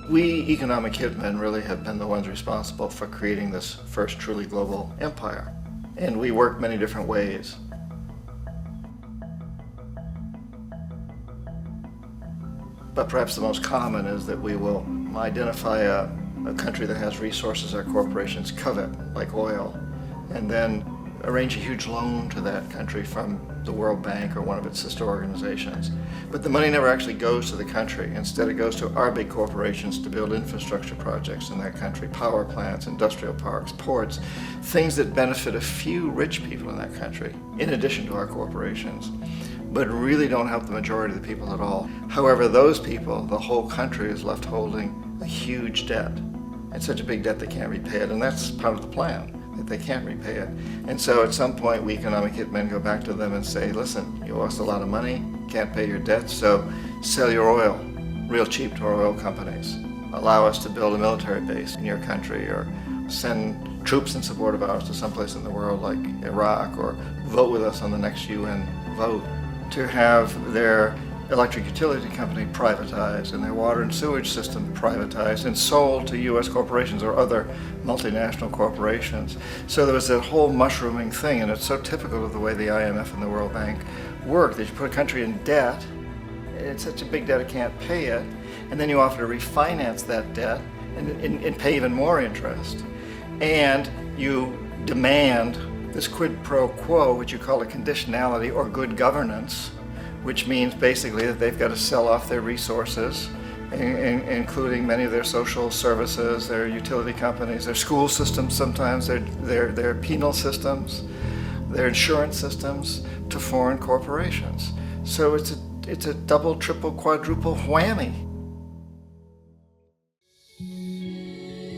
We economic hitmen really have been the ones responsible for creating this first truly global empire. And we work many different ways. But perhaps the most common is that we will identify a country that has resources our corporations covet, like oil, and then arrange a huge loan to that country from the World Bank or one of its sister organizations. But the money never actually goes to the country. Instead, it goes to our big corporations to build infrastructure projects in that country, power plants, industrial parks, ports, things that benefit a few rich people in that country, in addition to our corporations, but really don't help the majority of the people at all. However, those people, the whole country is left holding a huge debt. It's such a big debt they can't repay it, and that's part of the plan, that they can't repay it. And so at some point, we economic hitmen go back to them and say, listen, you owe us a lot of money, can't pay your debt, so sell your oil real cheap to our oil companies. Allow us to build a military base in your country, or send troops in support of ours to someplace in the world like Iraq, or vote with us on the next UN vote. To have their electric utility company privatized and their water and sewage system privatized and sold to U.S. corporations or other multinational corporations. So there was that whole mushrooming thing, and it's so typical of the way the IMF and the World Bank work, that you put a country in debt, it's such a big debt it can't pay it, and then you offer to refinance that debt and pay even more interest. And you demand this quid pro quo, which you call a conditionality or good governance, which means basically that they've got to sell off their resources, including many of their social services, their utility companies, their school systems sometimes, their penal systems, their insurance systems, to foreign corporations. So it's a double, triple, quadruple whammy.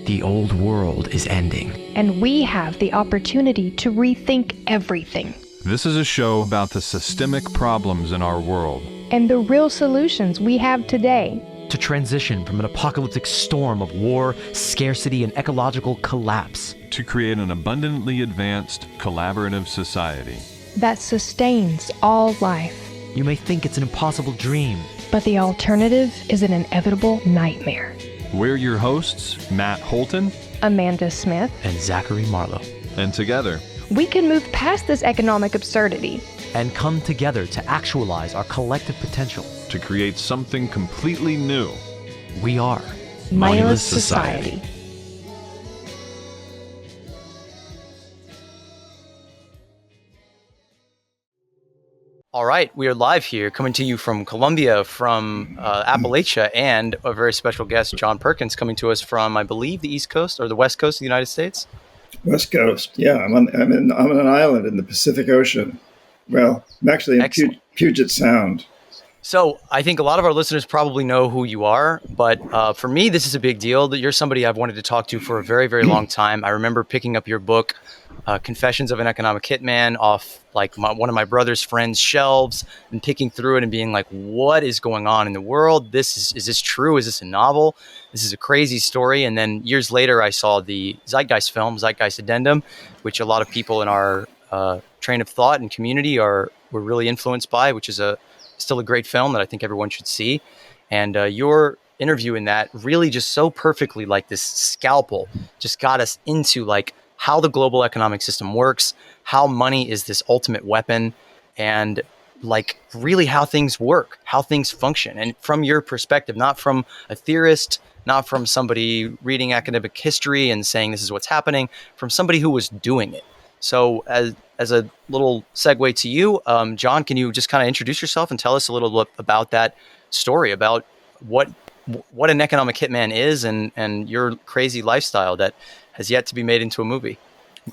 The old world is ending. And we have the opportunity to rethink everything. This is a show about the systemic problems in our world. And the real solutions we have today. To transition from an apocalyptic storm of war, scarcity, and ecological collapse. To create an abundantly advanced, collaborative society. That sustains all life. You may think it's an impossible dream. But the alternative is an inevitable nightmare. We're your hosts, Matt Holton, Amanda Smith, and Zachary Marlowe. And together, we can move past this economic absurdity and come together to actualize our collective potential. To create something completely new. We are Moneyless Society. All right, we are live here, coming to you from Colombia, from Appalachia, and a very special guest, John Perkins, coming to us from, I believe, the East Coast or the West Coast of the United States. West Coast, yeah. I'm on an island in the Pacific Ocean. Well, I'm actually in Puget Sound. So I think a lot of our listeners probably know who you are, but for me, this is a big deal. That you're somebody I've wanted to talk to for a very, very long time. I remember picking up your book, Confessions of an Economic Hitman, off like one of my brother's friend's shelves, and picking through it and being like, what is going on in the world? Is this true? Is this a novel? This is a crazy story. And then years later, I saw the Zeitgeist film, Zeitgeist Addendum, which a lot of people in our train of thought and community were really influenced by, which is still a great film that I think everyone should see. And your interview in that really just so perfectly, like this scalpel, just got us into like how the global economic system works, how money is this ultimate weapon, and like really how things work, how things function. And from your perspective, not from a theorist, not from somebody reading academic history and saying this is what's happening, from somebody who was doing it. So as a little segue to you, John, can you just kind of introduce yourself and tell us a little bit about that story, about what an economic hitman is, and your crazy lifestyle that has yet to be made into a movie,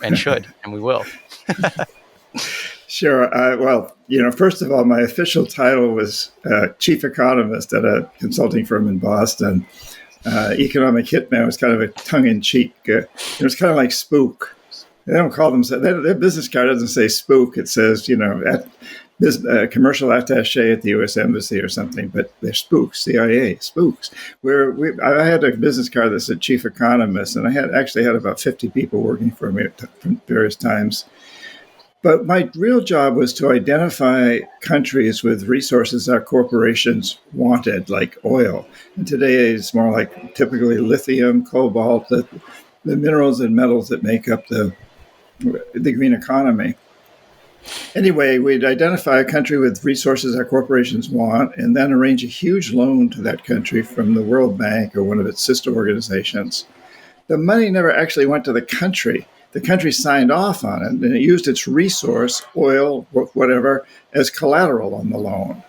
and should, and we will. Sure. Well, first of all, my official title was chief economist at a consulting firm in Boston. Economic hitman was kind of a tongue-in-cheek. It was kind of like spook. They don't call them. Their business card doesn't say spook. It says, commercial attaché at the U.S. Embassy or something. But they're spooks, CIA spooks. I had a business card that said chief economist, and I actually had about 50 people working for me at various times. But my real job was to identify countries with resources our corporations wanted, like oil. And today it's more like typically lithium, cobalt, the minerals and metals that make up the green economy. Anyway, we'd identify a country with resources our corporations want and then arrange a huge loan to that country from the World Bank or one of its sister organizations. The money never actually went to the country. The country signed off on it, and it used its resource, oil, whatever, as collateral on the loan.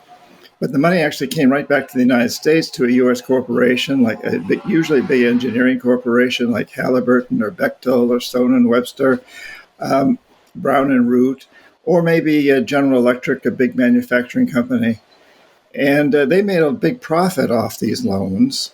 But the money actually came right back to the United States, to a U.S. corporation, like usually a big engineering corporation like Halliburton or Bechtel or Stone and Webster, Brown and Root, or maybe General Electric, a big manufacturing company. And they made a big profit off these loans.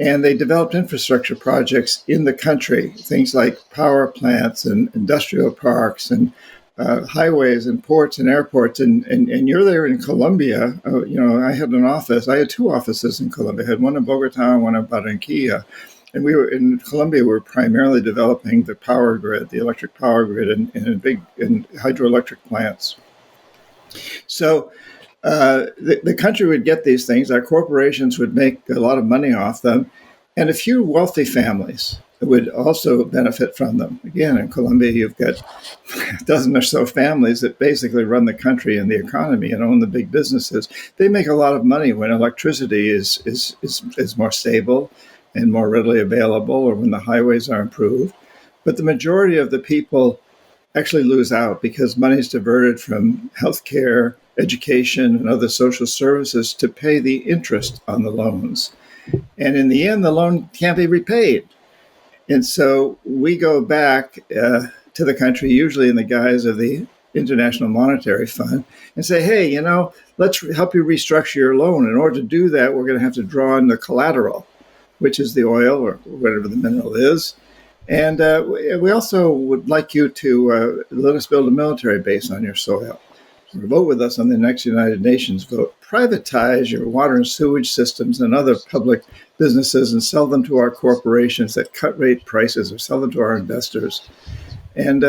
And they developed infrastructure projects in the country, things like power plants and industrial parks and highways and ports and airports. And you're there in Colombia. I had an office. I had two offices in Colombia. I had one in Bogota and one in Barranquilla. And we were in Colombia. We were primarily developing the power grid, the electric power grid, in hydroelectric plants. So the country would get these things. Our corporations would make a lot of money off them, and a few wealthy families would also benefit from them. Again, in Colombia, you've got a dozen or so families that basically run the country and the economy and own the big businesses. They make a lot of money when electricity is more stable and more readily available, or when the highways are improved. But the majority of the people actually lose out because money is diverted from healthcare, education, and other social services to pay the interest on the loans. And in the end, the loan can't be repaid. And so we go back to the country, usually in the guise of the International Monetary Fund, and say, hey, let's help you restructure your loan. In order to do that, we're going to have to draw on the collateral, which is the oil or whatever the mineral is. And we also would like you to let us build a military base on your soil. Vote with us on the next United Nations vote. Privatize your water and sewage systems and other public businesses and sell them to our corporations at cut-rate prices, or sell them to our investors. And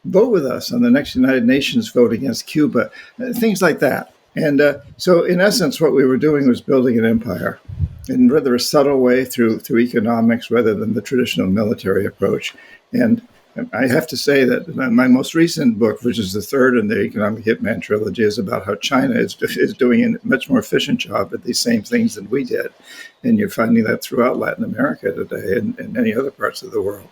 vote with us on the next United Nations vote against Cuba, things like that. And so in essence, what we were doing was building an empire in rather a subtle way through economics rather than the traditional military approach. And I have to say that my most recent book, which is the third in the Economic Hitman trilogy, is about how China is doing a much more efficient job at these same things than we did. And you're finding that throughout Latin America today and many other parts of the world.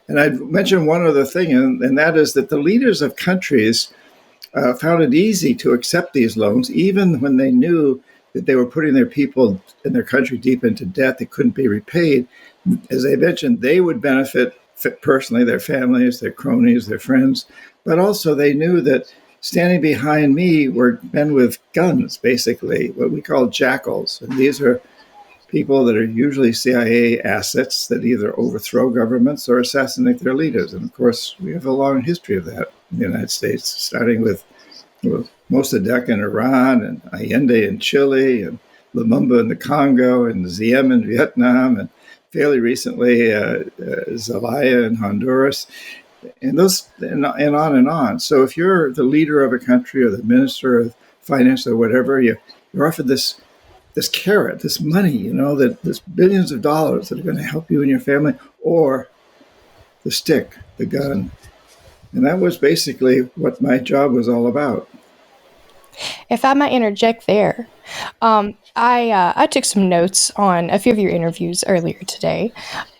And I'd mention one other thing, and that is that the leaders of countries found it easy to accept these loans, even when they knew that they were putting their people and their country deep into debt that couldn't be repaid. As I mentioned, they would benefit personally, their families, their cronies, their friends, but also they knew that standing behind me were men with guns, basically, what we call jackals. And these are people that are usually CIA assets that either overthrow governments or assassinate their leaders. And of course, we have a long history of that in the United States, starting with Mossadegh in Iran, and Allende in Chile, and Lumumba in the Congo, and Diem in Vietnam, and fairly recently Zelaya in Honduras, and on and on. So if you're the leader of a country or the minister of finance or whatever, you're offered this carrot, this money, that there's billions of dollars that are going to help you and your family, or the stick, the gun. And that was basically what my job was all about. If I might interject there, I took some notes on a few of your interviews earlier today,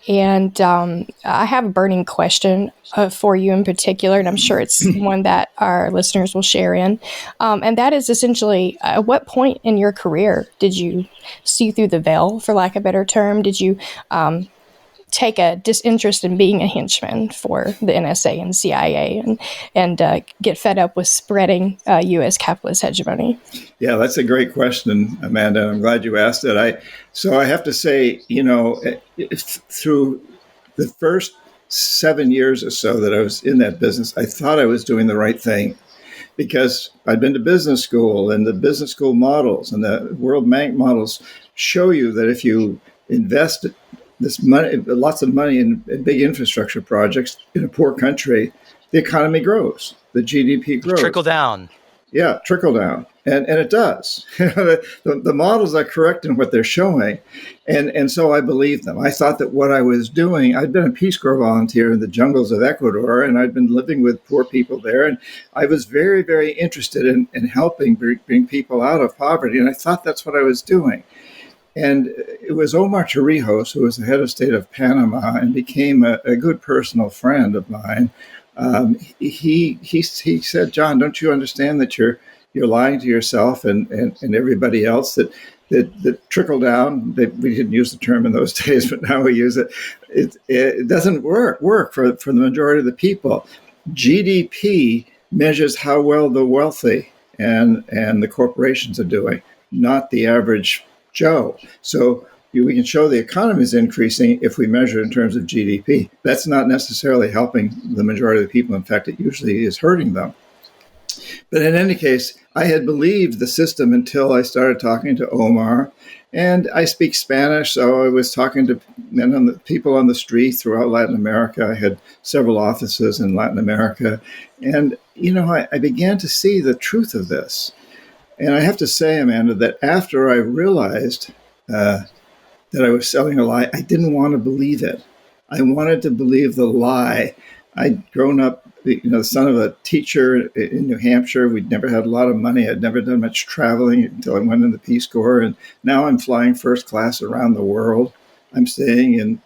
and I have a burning question for you in particular, and I'm sure it's one that our listeners will share in, and that is essentially, at what point in your career did you see through the veil, for lack of a better term? Did you take a disinterest in being a henchman for the NSA and CIA and get fed up with spreading U.S. capitalist hegemony? Yeah, that's a great question, Amanda. I'm glad you asked it. So I have to say, through the first 7 years or so that I was in that business, I thought I was doing the right thing because I'd been to business school, and the business school models and the World Bank models show you that if you invest this money, lots of money in big infrastructure projects in a poor country, the economy grows, the GDP grows. Trickle down. Yeah, trickle down. And it does. The models are correct in what they're showing. And so I believed them. I thought that what I was doing, I'd been a Peace Corps volunteer in the jungles of Ecuador, and I'd been living with poor people there. And I was very, very interested in helping bring people out of poverty. And I thought that's what I was doing. And it was Omar Torrijos, who was the head of state of Panama and became a good personal friend of mine. He said, John, don't you understand that you're lying to yourself and everybody else, that trickle down, we didn't use the term in those days, but now we use it. It doesn't work for the majority of the people. GDP measures how well the wealthy and the corporations are doing, not the average Joe. So we can show the economy is increasing if we measure in terms of GDP. That's not necessarily helping the majority of the people. In fact, it usually is hurting them. But in any case, I had believed the system until I started talking to Omar. And I speak Spanish, so I was talking to people on the street throughout Latin America. I had several offices in Latin America. And, I began to see the truth of this. And I have to say, Amanda, that after I realized that I was selling a lie, I didn't want to believe it. I wanted to believe the lie. I'd grown up, the son of a teacher in New Hampshire. We'd never had a lot of money. I'd never done much traveling until I went in the Peace Corps. And now I'm flying first class around the world. I'm staying in,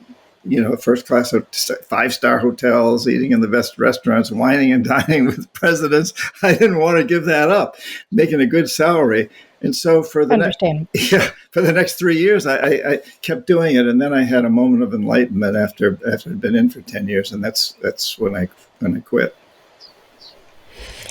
first class 5-star hotels, eating in the best restaurants, wining and dining with presidents. I didn't want to give that up, making a good salary. And so for the next 3 years, I kept doing it. And then I had a moment of enlightenment after I'd been in for 10 years. And that's when I quit.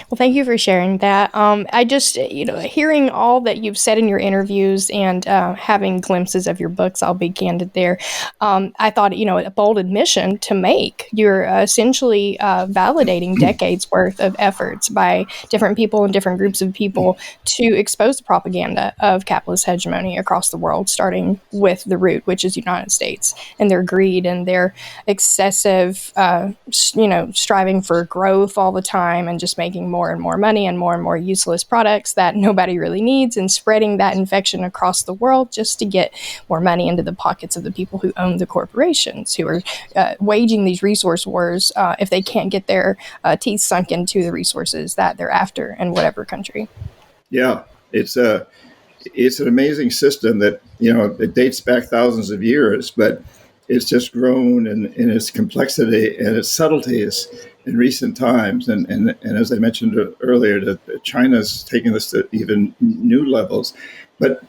Well, thank you for sharing that. I just, hearing all that you've said in your interviews and having glimpses of your books, I'll be candid there. I thought, a bold admission to make. You're essentially validating decades worth of efforts by different people and different groups of people to expose the propaganda of capitalist hegemony across the world, starting with the root, which is the United States, and their greed and their excessive, striving for growth all the time and just making more and more money and more useless products that nobody really needs, and spreading that infection across the world just to get more money into the pockets of the people who own the corporations, who are waging these resource wars if they can't get their teeth sunk into the resources that they're after in whatever country. Yeah, it's an amazing system that, it dates back thousands of years, but it's just grown in its complexity and its subtleties in recent times. And as I mentioned earlier, China's taken this to even new levels. But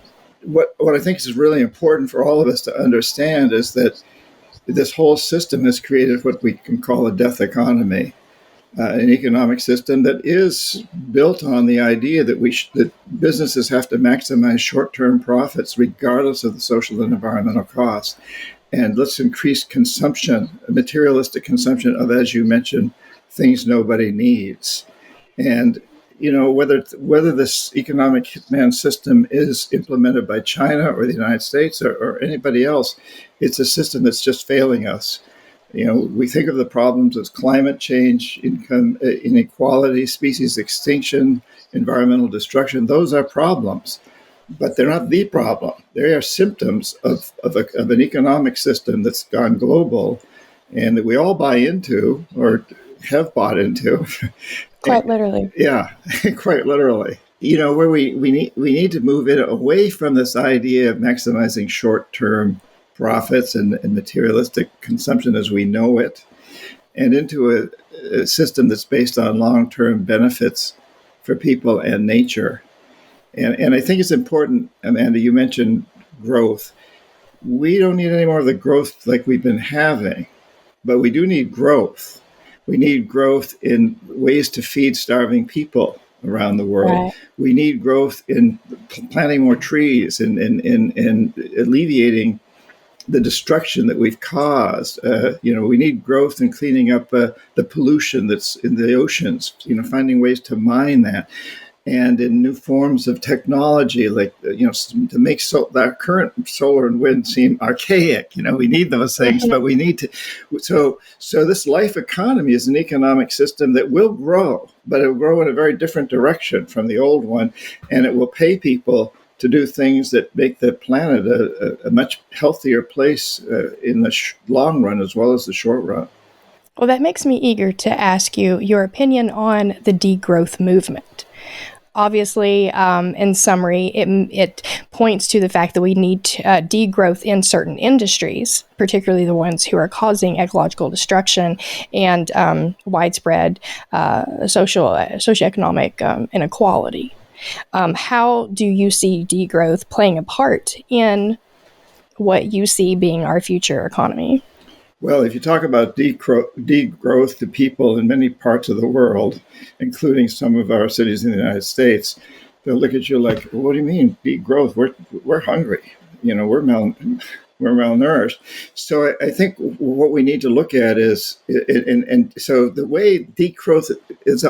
what I think is really important for all of us to understand is that this whole system has created what we can call a death economy, an economic system that is built on the idea that that businesses have to maximize short-term profits regardless of the social and environmental costs. And let's increase consumption, materialistic consumption of, as you mentioned, things nobody needs. And, whether this economic hitman system is implemented by China or the United States or anybody else, it's a system that's just failing us. We think of the problems as climate change, income inequality, species extinction, environmental destruction. Those are problems. But they're not the problem. They are symptoms of an economic system that's gone global and that we all buy into or have bought into. Quite literally. Yeah, quite literally. Where we need to move it away from this idea of maximizing short-term profits and materialistic consumption as we know it, and into a system that's based on long-term benefits for people and nature. And I think it's important, Amanda, you mentioned growth. We don't need any more of the growth like we've been having, but we do need growth. We need growth in ways to feed starving people around the world. Right. We need growth in planting more trees and alleviating the destruction that we've caused. We need growth in cleaning up the pollution that's in the oceans, finding ways to mine that. and in new forms of technology, like to make that current solar and wind seem archaic. We need those things, but we need to. So this life economy is an economic system that will grow, but it will grow in a very different direction from the old one, and it will pay people to do things that make the planet a much healthier place in the long run as well as the short run. Well, that makes me eager to ask you your opinion on the degrowth movement. Obviously, in summary, it points to the fact that we need degrowth in certain industries, particularly the ones who are causing ecological destruction and widespread socioeconomic inequality. How do you see degrowth playing a part in what you see being our future economy? Well, if you talk about degrowth to people in many parts of the world, including some of our cities in the United States, they'll look at you like, well, what do you mean degrowth? We're hungry. We're malnourished. So I think what we need to look at is, and so the way degrowth is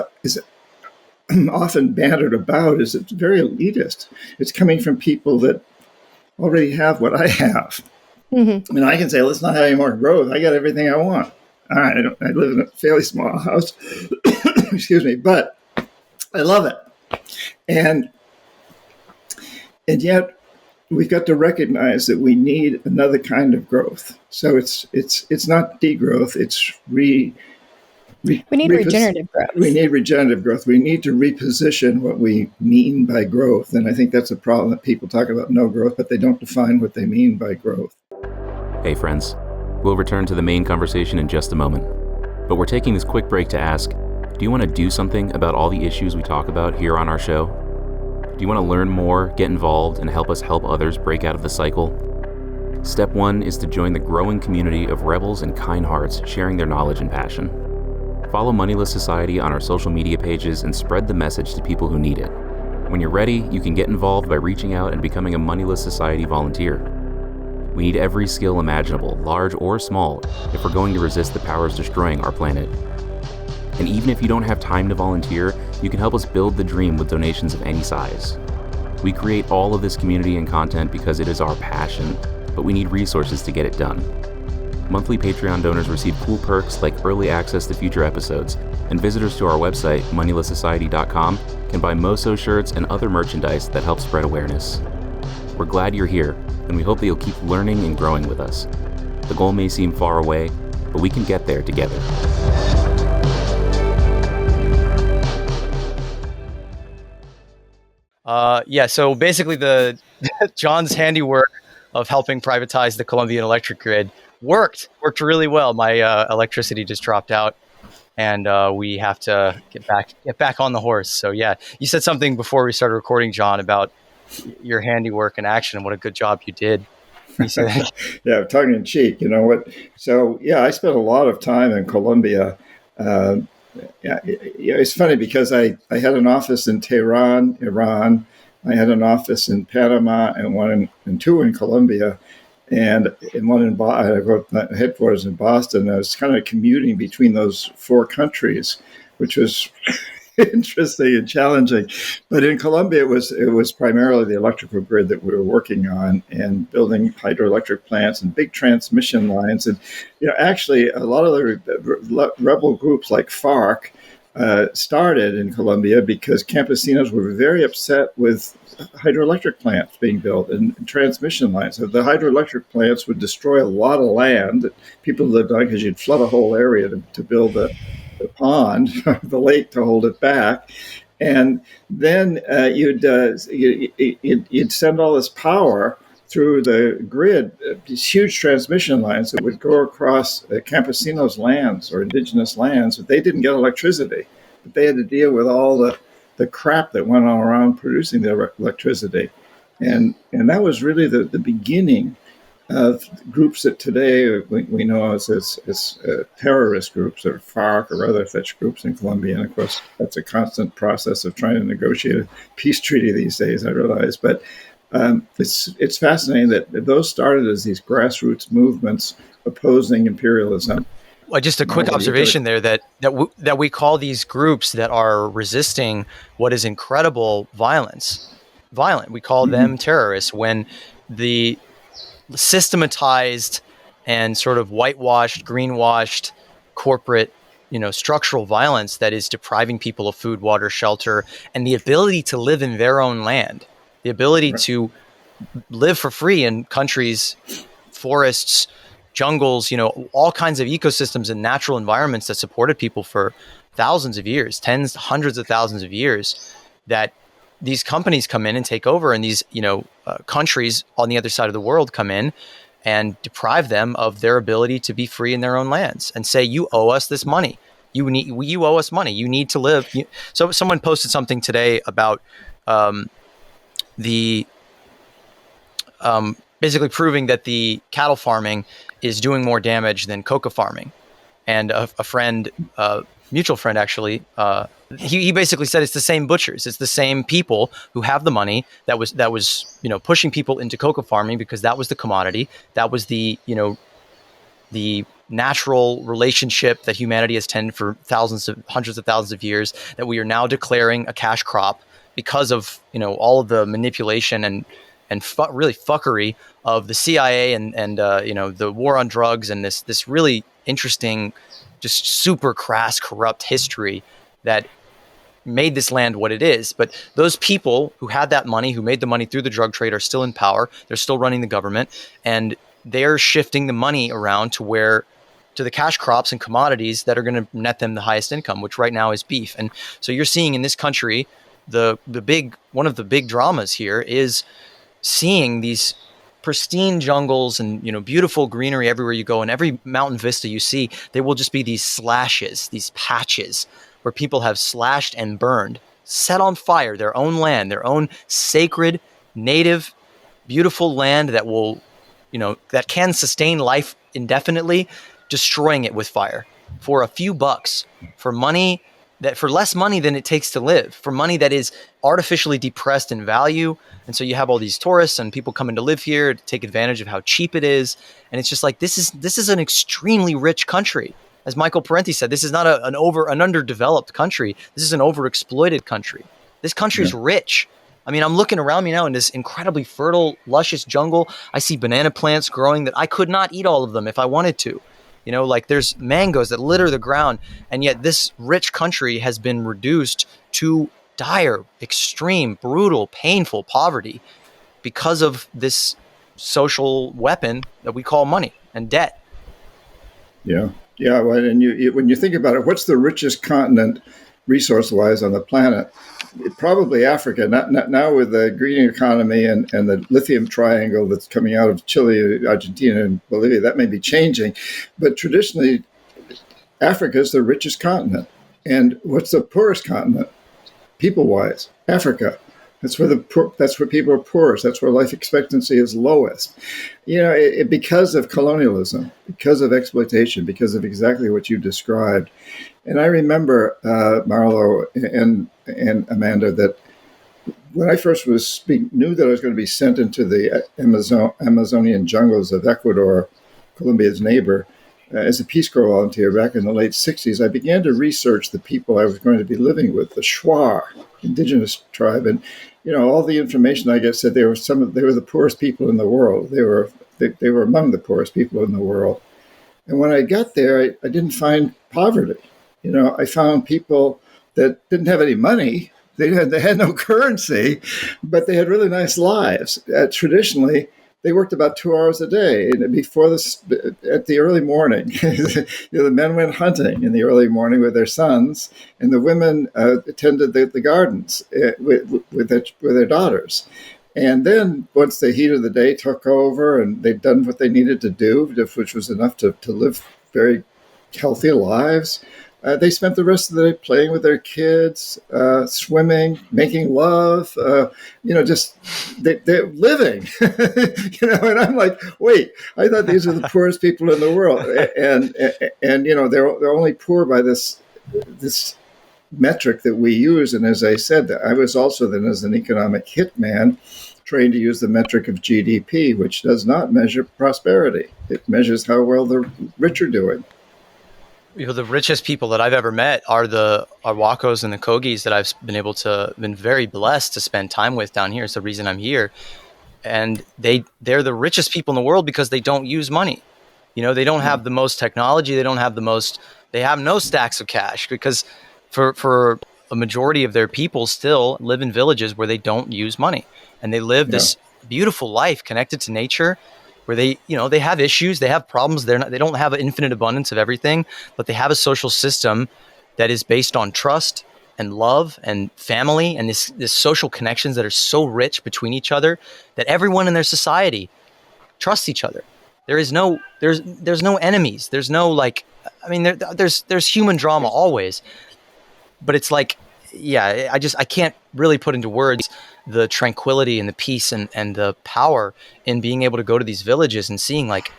often bantered about is it's very elitist. It's coming from people that already have what I have. Mm-hmm. I mean, I can say, let's not have any more growth. I got everything I want. I live in a fairly small house, excuse me, but I love it. And yet we've got to recognize that we need another kind of growth. So it's not degrowth, it's we need regenerative growth. We need regenerative growth. We need to reposition what we mean by growth. And I think that's a problem that people talk about no growth, but they don't define what they mean by growth. Hey friends, we'll return to the main conversation in just a moment. But we're taking this quick break to ask, do you want to do something about all the issues we talk about here on our show? Do you want to learn more, get involved, and help us help others break out of the cycle? Step 1 is to join the growing community of rebels and kind hearts sharing their knowledge and passion. Follow Moneyless Society on our social media pages and spread the message to people who need it. When you're ready, you can get involved by reaching out and becoming a Moneyless Society volunteer. We need every skill imaginable, large or small, if we're going to resist the powers destroying our planet. And even if you don't have time to volunteer, you can help us build the dream with donations of any size. We create all of this community and content because it is our passion, but we need resources to get it done. Monthly Patreon donors receive cool perks like early access to future episodes, and visitors to our website, moneylesssociety.com, can buy Moso shirts and other merchandise that help spread awareness. We're glad you're here, and we hope that you'll keep learning and growing with us. The goal may seem far away, but we can get there together. So basically John's handiwork of helping privatize the Colombian electric grid worked really well. My electricity just dropped out, and we have to get back on the horse. So yeah, you said something before we started recording, John, about your handiwork in action and what a good job you did. Yeah, tongue in cheek, what? So yeah, I spent a lot of time in Colombia. It's funny because I had an office in Tehran, Iran. I had an office in Panama and two in Colombia, and one in I wrote headquarters in Boston. I was kind of commuting between those four countries, which was interesting and challenging. But in Colombia, it was primarily the electrical grid that we were working on and building hydroelectric plants and big transmission lines. And actually, a lot of the rebel groups like FARC started in Colombia because campesinos were very upset with hydroelectric plants being built and transmission lines. So the hydroelectric plants would destroy a lot of land that people lived on because you'd flood a whole area to build the pond, the lake to hold it back. And then you'd send all this power through the grid, these huge transmission lines that would go across campesinos' lands or indigenous lands. But they didn't get electricity, but they had to deal with all the crap that went on around producing the electricity. And that was really the beginning of groups that today we know as terrorist groups or FARC or other such groups in Colombia. And of course, that's a constant process of trying to negotiate a peace treaty these days, I realize. But it's fascinating that those started as these grassroots movements opposing imperialism. Just a quick Well, observation there that we call these groups that are resisting what is incredible violent. We call them terrorists when the systematized and sort of whitewashed, greenwashed corporate, structural violence that is depriving people of food, water, shelter, and the ability to live in their own land, the ability to live for free in countries, forests, jungles, all kinds of ecosystems and natural environments that supported people for thousands of years, tens, hundreds of thousands of years, that these companies come in and take over, and these, countries on the other side of the world come in and deprive them of their ability to be free in their own lands and say, you owe us this money. You owe us money. You need to live. So someone posted something today about basically proving that the cattle farming is doing more damage than coca farming. And a friend, mutual friend actually, he basically said it's the same butchers, it's the same people who have the money that was pushing people into coca farming because that was the commodity, that was the the natural relationship that humanity has tended for hundreds of thousands of years, that we are now declaring a cash crop because of all of the manipulation and really fuckery of the CIA and the war on drugs and this really interesting, just super crass, corrupt history that made this land what it is. But those people who had that money, who made the money through the drug trade, are still in power. They're still running the government, and they're shifting the money around to the cash crops and commodities that are going to net them the highest income, which right now is beef. And so you're seeing in this country, one of the big dramas here is seeing these pristine jungles and beautiful greenery everywhere you go, and every mountain vista you see, there will just be these slashes, these patches where people have slashed and burned, set on fire their own land, their own sacred, native, beautiful land that will, that can sustain life indefinitely, destroying it with fire for a few bucks, for less money than it takes to live, for money that is artificially depressed in value. And so you have all these tourists and people coming to live here to take advantage of how cheap it is. And it's just like, this is an extremely rich country. As Michael Parenti said, this is not an underdeveloped country. This is an overexploited country. This country is rich. I mean, I'm looking around me now in this incredibly fertile, luscious jungle. I see banana plants growing that I could not eat all of them if I wanted to. There's mangoes that litter the ground, and yet this rich country has been reduced to dire, extreme, brutal, painful poverty because of this social weapon that we call money and debt. Yeah. Well, and when you think about it, what's the richest continent resource-wise on the planet? Probably Africa. Not now with the green economy and the lithium triangle that's coming out of Chile, Argentina, and Bolivia. That may be changing, but traditionally, Africa is the richest continent. And what's the poorest continent, people-wise? Africa. That's where people are poorest. That's where life expectancy is lowest. Because of colonialism, because of exploitation, because of exactly what you described. And I remember, Marlo and Amanda, that when I first knew that I was going to be sent into the Amazonian jungles of Ecuador, Colombia's neighbor, as a Peace Corps volunteer back in the late 60s, I began to research the people I was going to be living with, the Shuar, indigenous tribe. And all the information I get said they were the poorest people in the world. They were among the poorest people in the world. And when I got there, I didn't find poverty. I found people that didn't have any money. They had no currency, but they had really nice lives. Traditionally, they worked about 2 hours a day. And at the early morning, the men went hunting in the early morning with their sons, and the women attended the gardens with their daughters. And then once the heat of the day took over and they'd done what they needed to do, which was enough to live very healthy lives, they spent the rest of the day playing with their kids, swimming, making love, they're living, and I'm like, wait, I thought these are the poorest people in the world. And they're only poor by this metric that we use. And as I said, I was also then, as an economic hitman, trained to use the metric of GDP, which does not measure prosperity. It measures how well the rich are doing. The richest people that I've ever met are the Wacos and the Kogis that I've been very blessed to spend time with down here. It's the reason I'm here. And they're the richest people in the world because they don't use money. They don't have the most technology. They have no stacks of cash because for a majority of their people still live in villages where they don't use money, and they live this beautiful life connected to nature, where they have issues, they have problems. They don't have an infinite abundance of everything, but they have a social system that is based on trust and love and family and this social connections that are so rich between each other that everyone in their society trusts each other. There's no enemies. There's no there's human drama always, but it's like, I can't really put into words the tranquility and the peace and the power in being able to go to these villages and seeing like,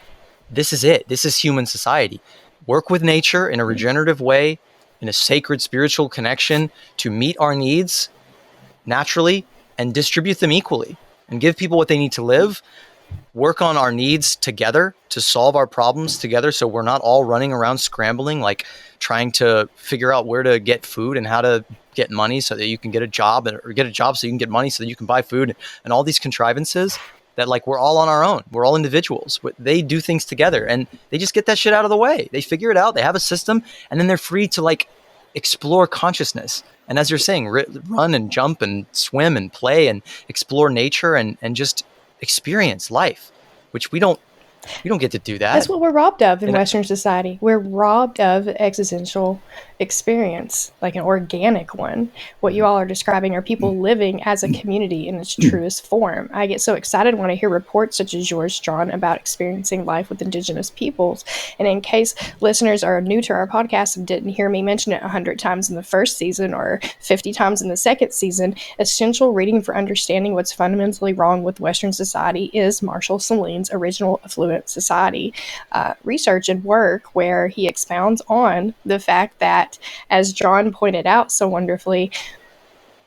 this is it. This is human society. Work with nature in a regenerative way, in a sacred spiritual connection to meet our needs naturally and distribute them equally and give people what they need to live. Work on our needs together to solve our problems together, so we're not all running around scrambling, like trying to figure out where to get food and how to get money so that you can get a job, or get a job so you can get money so that you can buy food, and all these contrivances that like we're all on our own. We're all individuals. They do things together and they just get that shit out of the way. They figure it out. They have a system, and then they're free to like explore consciousness. And as you're saying, run and jump and swim and play and explore nature and just experience life, which we don't get to do that. That's what we're robbed of in Western society. We're robbed of existential experience, like an organic one. What you all are describing are people living as a community in its truest form. I get so excited when I hear reports such as yours, John, about experiencing life with indigenous peoples. And in case listeners are new to our podcast and didn't hear me mention it 100 times in the first season or 50 times in the second season, essential reading for understanding what's fundamentally wrong with Western society is Marshall Sahleen's Original Affluent Society research and work, where he expounds on the fact that, as John pointed out so wonderfully,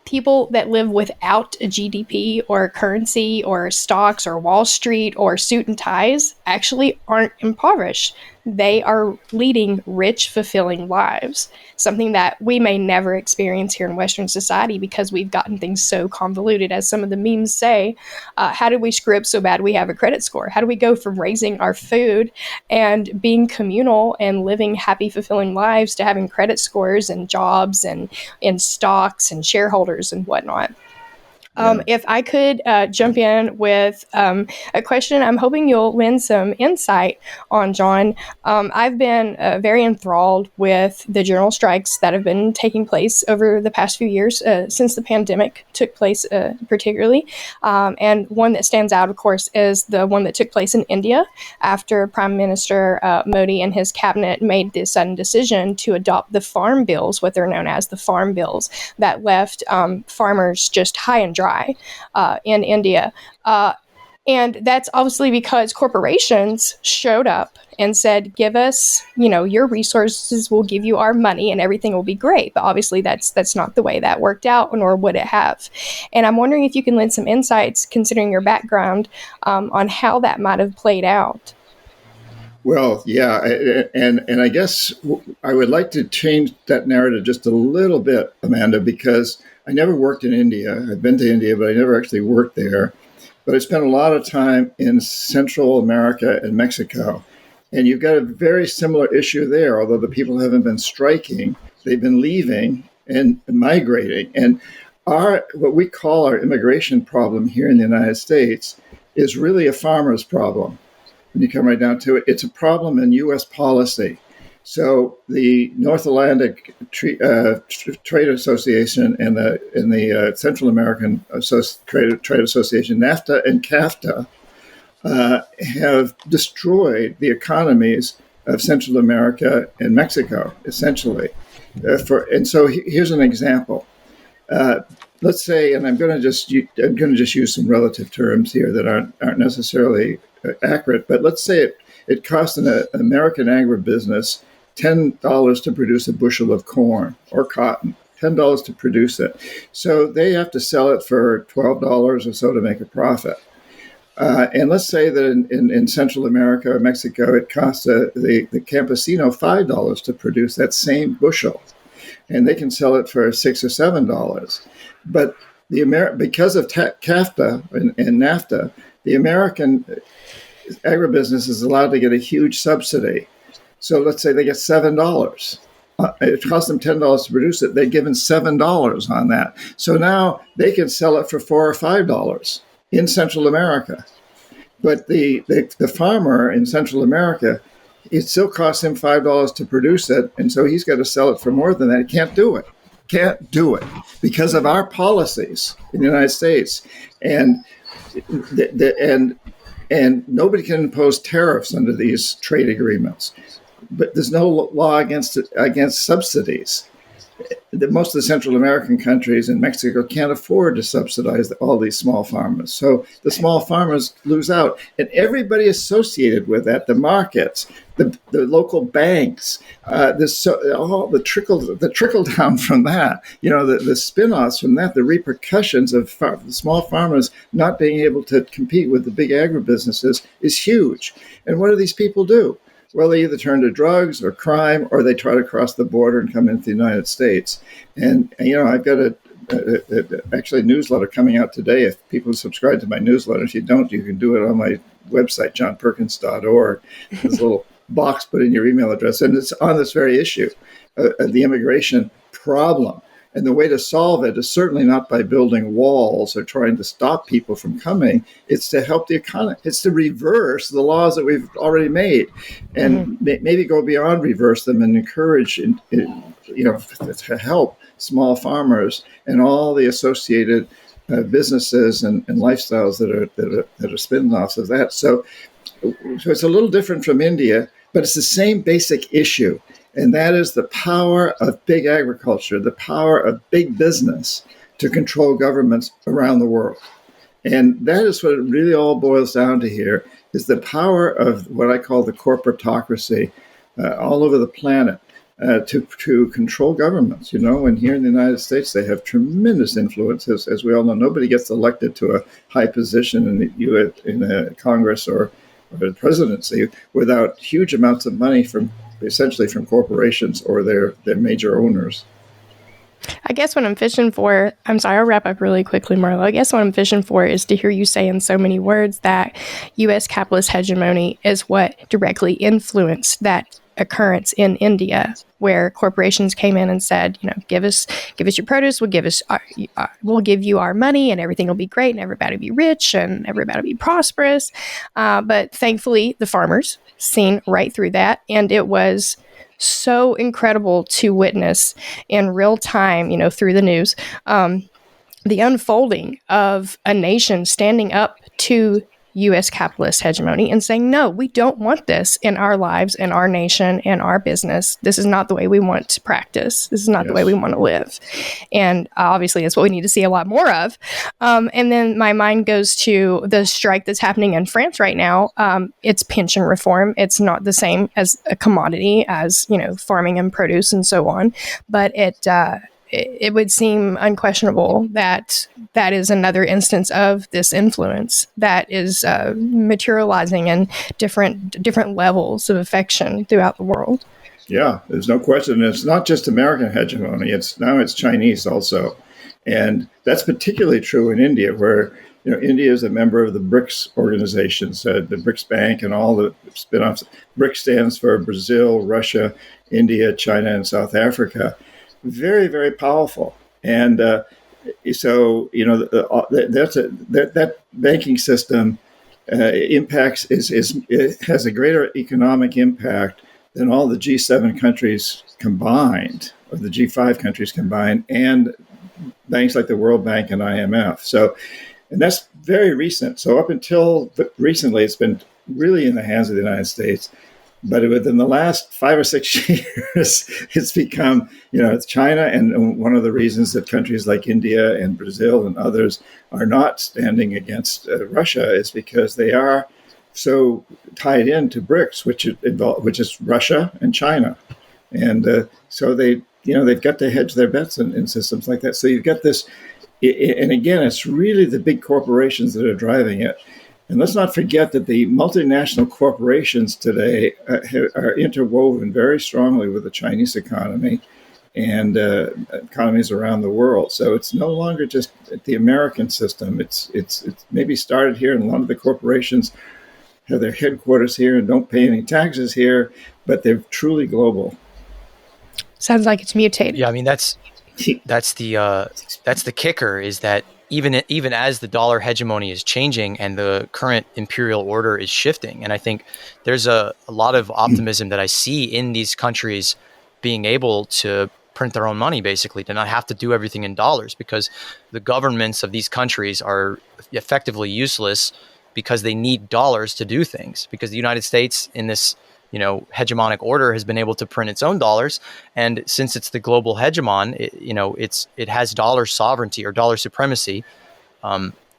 people that live without a GDP or currency or stocks or Wall Street or suit and ties actually aren't impoverished. They are leading rich, fulfilling lives, something that we may never experience here in Western society because we've gotten things so convoluted. As some of the memes say, how did we screw up so bad we have a credit score? How do we go from raising our food and being communal and living happy, fulfilling lives to having credit scores and jobs and stocks and shareholders and whatnot? If I could jump in with a question I'm hoping you'll lend some insight on, John. I've been very enthralled with the general strikes that have been taking place over the past few years since the pandemic took place particularly. And one that stands out, of course, is the one that took place in India after Prime Minister Modi and his cabinet made the sudden decision to adopt the farm bills, what they're known as the farm bills, that left farmers just high and dry in India. And that's obviously because corporations showed up and said, give us, your resources, we'll give you our money and everything will be great. But obviously that's not the way that worked out, nor would it have. And I'm wondering if you can lend some insights, considering your background, on how that might have played out. Well, yeah, and I guess I would like to change that narrative just a little bit, Amanda, because I never worked in India. I've been to India, but I never actually worked there. But I spent a lot of time in Central America and Mexico. And you've got a very similar issue there, although the people haven't been striking. They've been leaving and migrating. And what we call our immigration problem here in the United States is really a farmer's problem. When you come right down to it, it's a problem in U.S. policy. So the North Atlantic Trade Association and the Central American Trade Association, NAFTA and CAFTA, have destroyed the economies of Central America and Mexico, essentially. And so here's an example. Let's say, and I'm going to just use some relative terms here that aren't necessarily accurate, but let's say it costs an American agribusiness $10 to produce a bushel of corn or cotton, $10 to produce it. So they have to sell it for $12 or so to make a profit. And let's say that in Central America or Mexico, it costs the campesino $5 to produce that same bushel, and they can sell it for $6 or $7. But because of CAFTA and NAFTA, the American agribusiness is allowed to get a huge subsidy. So let's say they get $7. It costs them $10 to produce it. They're given $7 on that. So now they can sell it for $4 or $5 in Central America. But the farmer in Central America, it still costs him $5 to produce it, and so he's got to sell it for more than that. He can't do it. Can't do it because of our policies in the United States, and and nobody can impose tariffs under these trade agreements. But there's no law against subsidies. Most of the Central American countries and Mexico can't afford to subsidize all these small farmers. So the small farmers lose out. And everybody associated with that, the markets, the local banks, all the trickle down from that, the spin-offs from that, the repercussions of the small farmers not being able to compete with the big agribusinesses is huge. And what do these people do? Well, they either turn to drugs or crime, or they try to cross the border and come into the United States. And I've got actually a newsletter coming out today. If people subscribe to my newsletter, if you don't, you can do it on my website, johnperkins.org. There's a little box, put in your email address, and it's on this very issue, the immigration problem. And the way to solve it is certainly not by building walls or trying to stop people from coming. It's to help the economy. It's to reverse the laws that we've already made, and maybe go beyond reverse them and encourage, to help small farmers and all the associated businesses and lifestyles that are spin-offs of that. So it's a little different from India, but it's the same basic issue. And that is the power of big agriculture, the power of big business to control governments around the world. And that is what it really all boils down to here, is the power of what I call the corporatocracy all over the planet to control governments. And here in the United States, they have tremendous influence. As we all know, nobody gets elected to a high position in the Congress or the presidency without huge amounts of money essentially from corporations or their major owners. I guess what I'm fishing for, I'm sorry, I'll wrap up really quickly, Marlo. I guess what I'm fishing for is to hear you say in so many words that U.S. capitalist hegemony is what directly influenced that occurrence in India, where corporations came in and said, give us your produce, we'll give you our money, and everything will be great, and everybody will be rich, and everybody will be prosperous. But thankfully, the farmers seen right through that, and it was so incredible to witness in real time, through the news, the unfolding of a nation standing up to U.S. capitalist hegemony and saying, no, we don't want this in our lives, in our nation, in our business. This is not the way we want to practice. This is not the way we want to live. And obviously, it's what we need to see a lot more of. And then my mind goes to the strike that's happening in France right now. It's pension reform. It's not the same as a commodity as, farming and produce and so on. But it would seem unquestionable that that is another instance of this influence that is materializing in different levels of affection throughout the world. Yeah, there's no question. It's not just American hegemony. It's Chinese also. And that's particularly true in India, where India is a member of the BRICS organizations, the BRICS Bank and all the spin-offs. BRICS stands for Brazil, Russia, India, China, and South Africa. Very, very powerful. And so, that banking system has a greater economic impact than all the G7 countries combined, or the G5 countries combined, and banks like the World Bank and IMF. So, and that's very recent. So up until recently, it's been really in the hands of the United States. But within the last 5 or 6 years, it's become, it's China. And one of the reasons that countries like India and Brazil and others are not standing against Russia is because they are so tied into BRICS, which is Russia and China. And so they've got to hedge their bets in systems like that. So you've got this, and again, it's really the big corporations that are driving it. And let's not forget that the multinational corporations today are interwoven very strongly with the Chinese economy and economies around the world. So it's no longer just the American system. It's maybe started here, and a lot of the corporations have their headquarters here and don't pay any taxes here, but they're truly global. Sounds like it's mutated. Yeah, I mean that's the kicker, is that even as the dollar hegemony is changing and the current imperial order is shifting, and I think there's a lot of optimism that I see in these countries being able to print their own money, basically, to not have to do everything in dollars, because the governments of these countries are effectively useless because they need dollars to do things, because the United States in this hegemonic order has been able to print its own dollars. And since it's the global hegemon, it has dollar sovereignty or dollar supremacy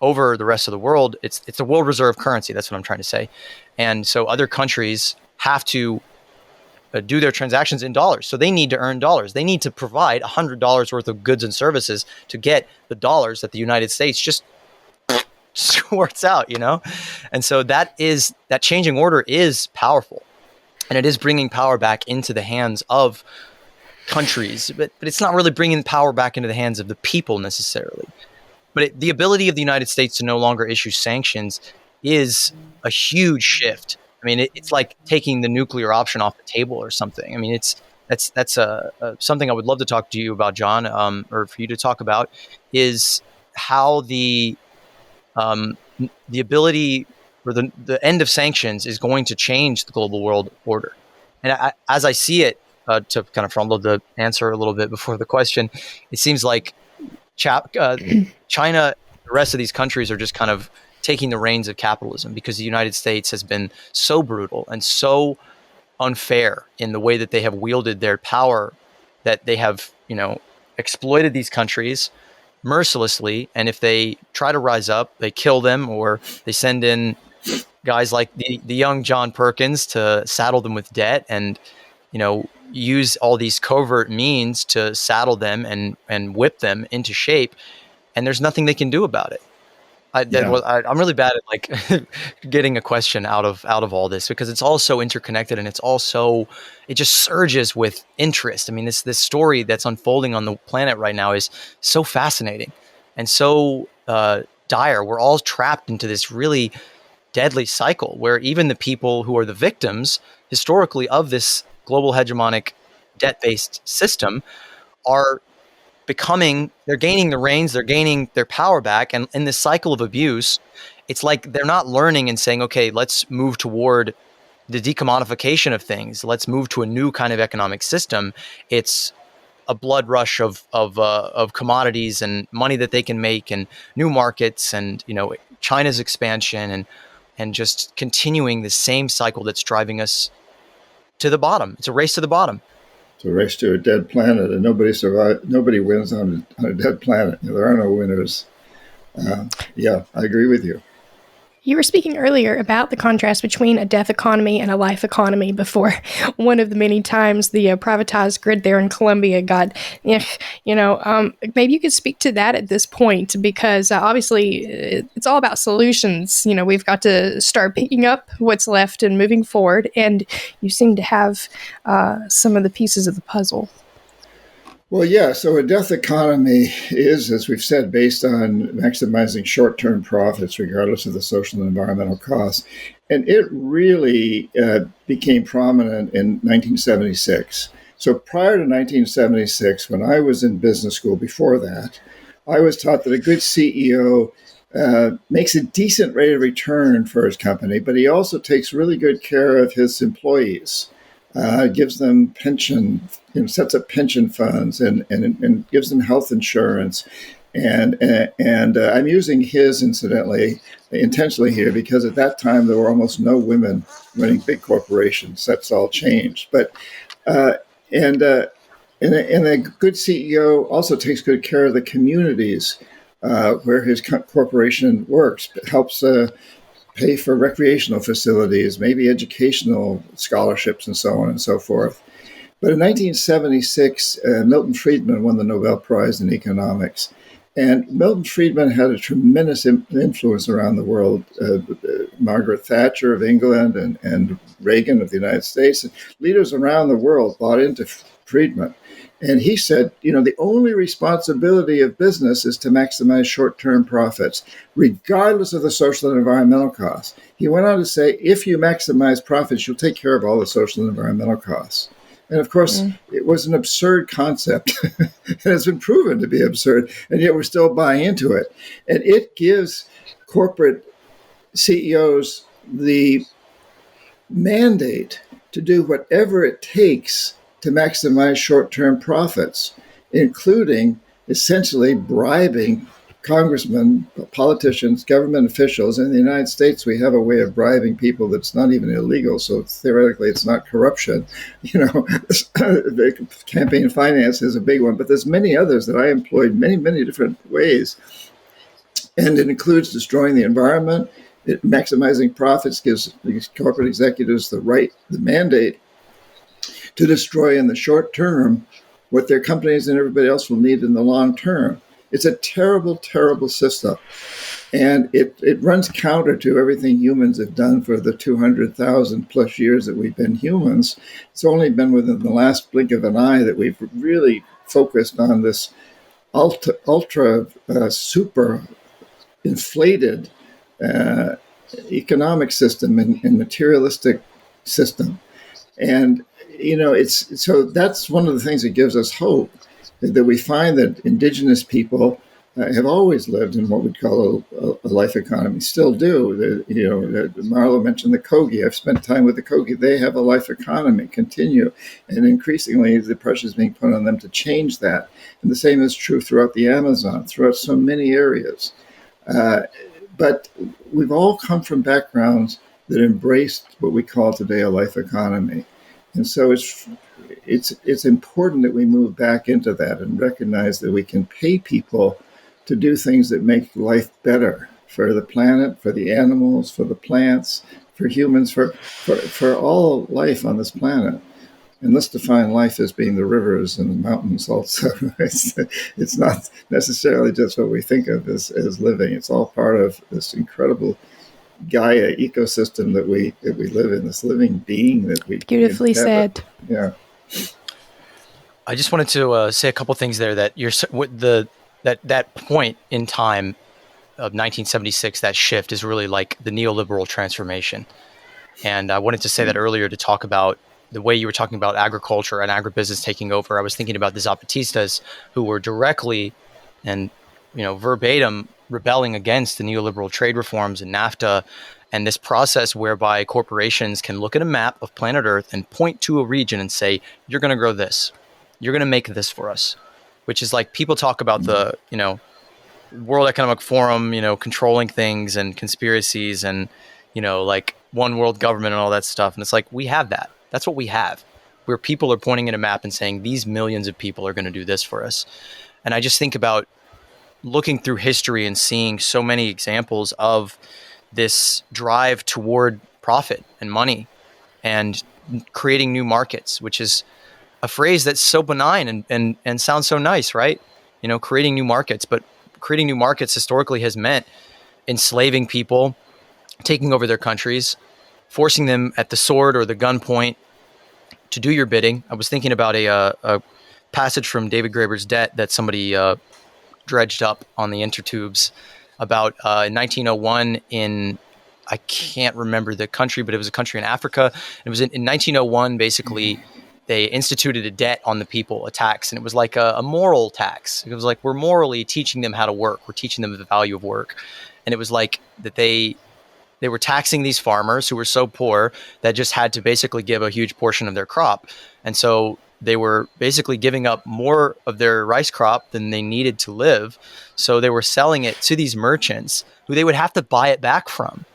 over the rest of the world. It's a world reserve currency. That's what I'm trying to say. And so other countries have to do their transactions in dollars. So they need to earn dollars. They need to provide $100 worth of goods and services to get the dollars that the United States just squirts out, And so that changing order is powerful. And it is bringing power back into the hands of countries, but it's not really bringing power back into the hands of the people necessarily. But the ability of the United States to no longer issue sanctions is a huge shift. I mean, it's like taking the nuclear option off the table or something. I mean, that's something I would love to talk to you about, John, or for you to talk about, is how the ability or the end of sanctions is going to change the global world order. And as I see it, to kind of front load the answer a little bit before the question, it seems like China, the rest of these countries are just kind of taking the reins of capitalism, because the United States has been so brutal and so unfair in the way that they have wielded their power, that they have, exploited these countries mercilessly. And if they try to rise up, they kill them, or they send in guys like the young John Perkins to saddle them with debt, and use all these covert means to saddle them and whip them into shape, and there's nothing they can do about it. I'm really bad at getting a question out of all this, because it's all so interconnected, and it just surges with interest. I mean, this story that's unfolding on the planet right now is so fascinating and so dire. We're all trapped into this really deadly cycle where even the people who are the victims historically of this global hegemonic debt-based system are they're gaining the reins, they're gaining their power back. And in this cycle of abuse, it's like they're not learning and saying, okay, let's move toward the decommodification of things. Let's move to a new kind of economic system. It's a blood rush of commodities and money that they can make, and new markets, and China's expansion, and just continuing the same cycle that's driving us to the bottom. It's a race to the bottom. It's a race to a dead planet, and nobody wins on a dead planet. There are no winners. Yeah, I agree with you. You were speaking earlier about the contrast between a death economy and a life economy before one of the many times the privatized grid there in Colombia got, maybe you could speak to that at this point, because obviously it's all about solutions. We've got to start picking up what's left and moving forward, and you seem to have some of the pieces of the puzzle. Well, yeah, so a death economy is, as we've said, based on maximizing short-term profits regardless of the social and environmental costs. And it really became prominent in 1976. So prior to 1976, when I was in business school before that, I was taught that a good CEO makes a decent rate of return for his company, but he also takes really good care of his employees. Gives them pension, sets up pension funds, and gives them health insurance. And I'm using his, incidentally, intentionally here, because at that time there were almost no women running big corporations. That's all changed. But and a good CEO also takes good care of the communities where his corporation works. It helps pay for recreational facilities, maybe educational scholarships, and so on and so forth. But in 1976, Milton Friedman won the Nobel Prize in economics. And Milton Friedman had a tremendous influence around the world. Margaret Thatcher of England and Reagan of the United States, and leaders around the world bought into Friedman. And he said, the only responsibility of business is to maximize short-term profits, regardless of the social and environmental costs. He went on to say, if you maximize profits, you'll take care of all the social and environmental costs. And of course, it was an absurd concept. And it's been proven to be absurd, and yet we're still buying into it. And it gives corporate CEOs the mandate to do whatever it takes to maximize short-term profits, including essentially bribing congressmen, politicians, government officials. In the United States, we have a way of bribing people that's not even illegal, so theoretically it's not corruption. The campaign finance is a big one, but there's many others that I employed many different ways. And it includes destroying the environment. Maximizing profits gives these corporate executives the mandate to destroy in the short term what their companies and everybody else will need in the long term. It's a terrible, terrible system. And it runs counter to everything humans have done for the 200,000 plus years that we've been humans. It's only been within the last blink of an eye that we've really focused on this ultra super inflated economic system and materialistic system. And so that's one of the things that gives us hope, that we find that indigenous people have always lived in what we'd call a life economy, still do. Marlo mentioned the Kogi. I've spent time with the Kogi. They have a life economy, continue. And increasingly, the pressure is being put on them to change that. And the same is true throughout the Amazon, throughout so many areas. But we've all come from backgrounds that embraced what we call today a life economy. And so it's important that we move back into that and recognize that we can pay people to do things that make life better for the planet, for the animals, for the plants, for humans, for all life on this planet. And let's define life as being the rivers and the mountains also. It's not necessarily just what we think of as living. It's all part of this incredible Gaia ecosystem that we live in, this living being that we beautifully said. Yeah. I just wanted to say a couple things there that that point in time of 1976, that shift is really like the Neoliberal Transformation. And I wanted to say that earlier to talk about the way you were talking about agriculture and agribusiness taking over. I was thinking about the Zapatistas who were directly and verbatim rebelling against the neoliberal trade reforms and NAFTA, and this process whereby corporations can look at a map of planet Earth and point to a region and say, you're going to grow this, you're going to make this for us, which is like people talk about the World Economic Forum, controlling things and conspiracies and like one world government and all that stuff, and it's like we have that. That's what we have, where people are pointing at a map and saying these millions of people are going to do this for us. And I just think about looking through history and seeing so many examples of this drive toward profit and money and creating new markets, which is a phrase that's so benign and sounds so nice, right? Creating new markets, but creating new markets historically has meant enslaving people, taking over their countries, forcing them at the sword or the gunpoint to do your bidding. I was thinking about a passage from David Graeber's Debt that somebody dredged up on the intertubes about in 1901 in, I can't remember the country, but it was a country in Africa. It was in 1901, basically, they instituted a debt on the people, a tax, and it was like a moral tax. It was like, we're morally teaching them how to work. We're teaching them the value of work. And it was like that they were taxing these farmers who were so poor that just had to basically give a huge portion of their crop. And so they were basically giving up more of their rice crop than they needed to live. So they were selling it to these merchants who they would have to buy it back from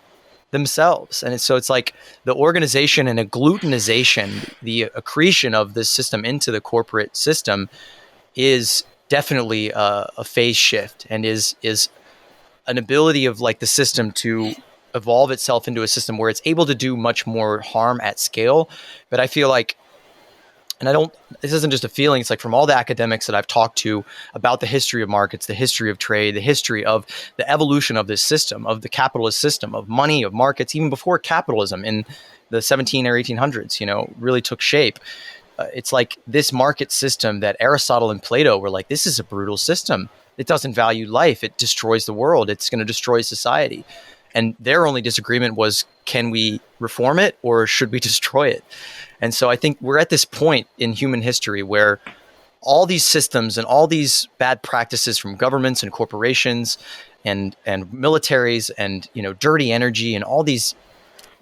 themselves. And so it's like the organization and agglutinization, the accretion of this system into the corporate system is definitely a phase shift and is an ability of like the system to evolve itself into a system where it's able to do much more harm at scale. But I feel like and this isn't just a feeling, it's like from all the academics that I've talked to about the history of markets, the history of trade, the history of the evolution of this system, of the capitalist system, of money, of markets, even before capitalism in the 17 or 1800s, really took shape. It's like this market system that Aristotle and Plato were like, this is a brutal system. It doesn't value life. It destroys the world. It's going to destroy society. And their only disagreement was, can we reform it or should we destroy it? And so I think we're at this point in human history where all these systems and all these bad practices from governments and corporations and militaries and, dirty energy and all these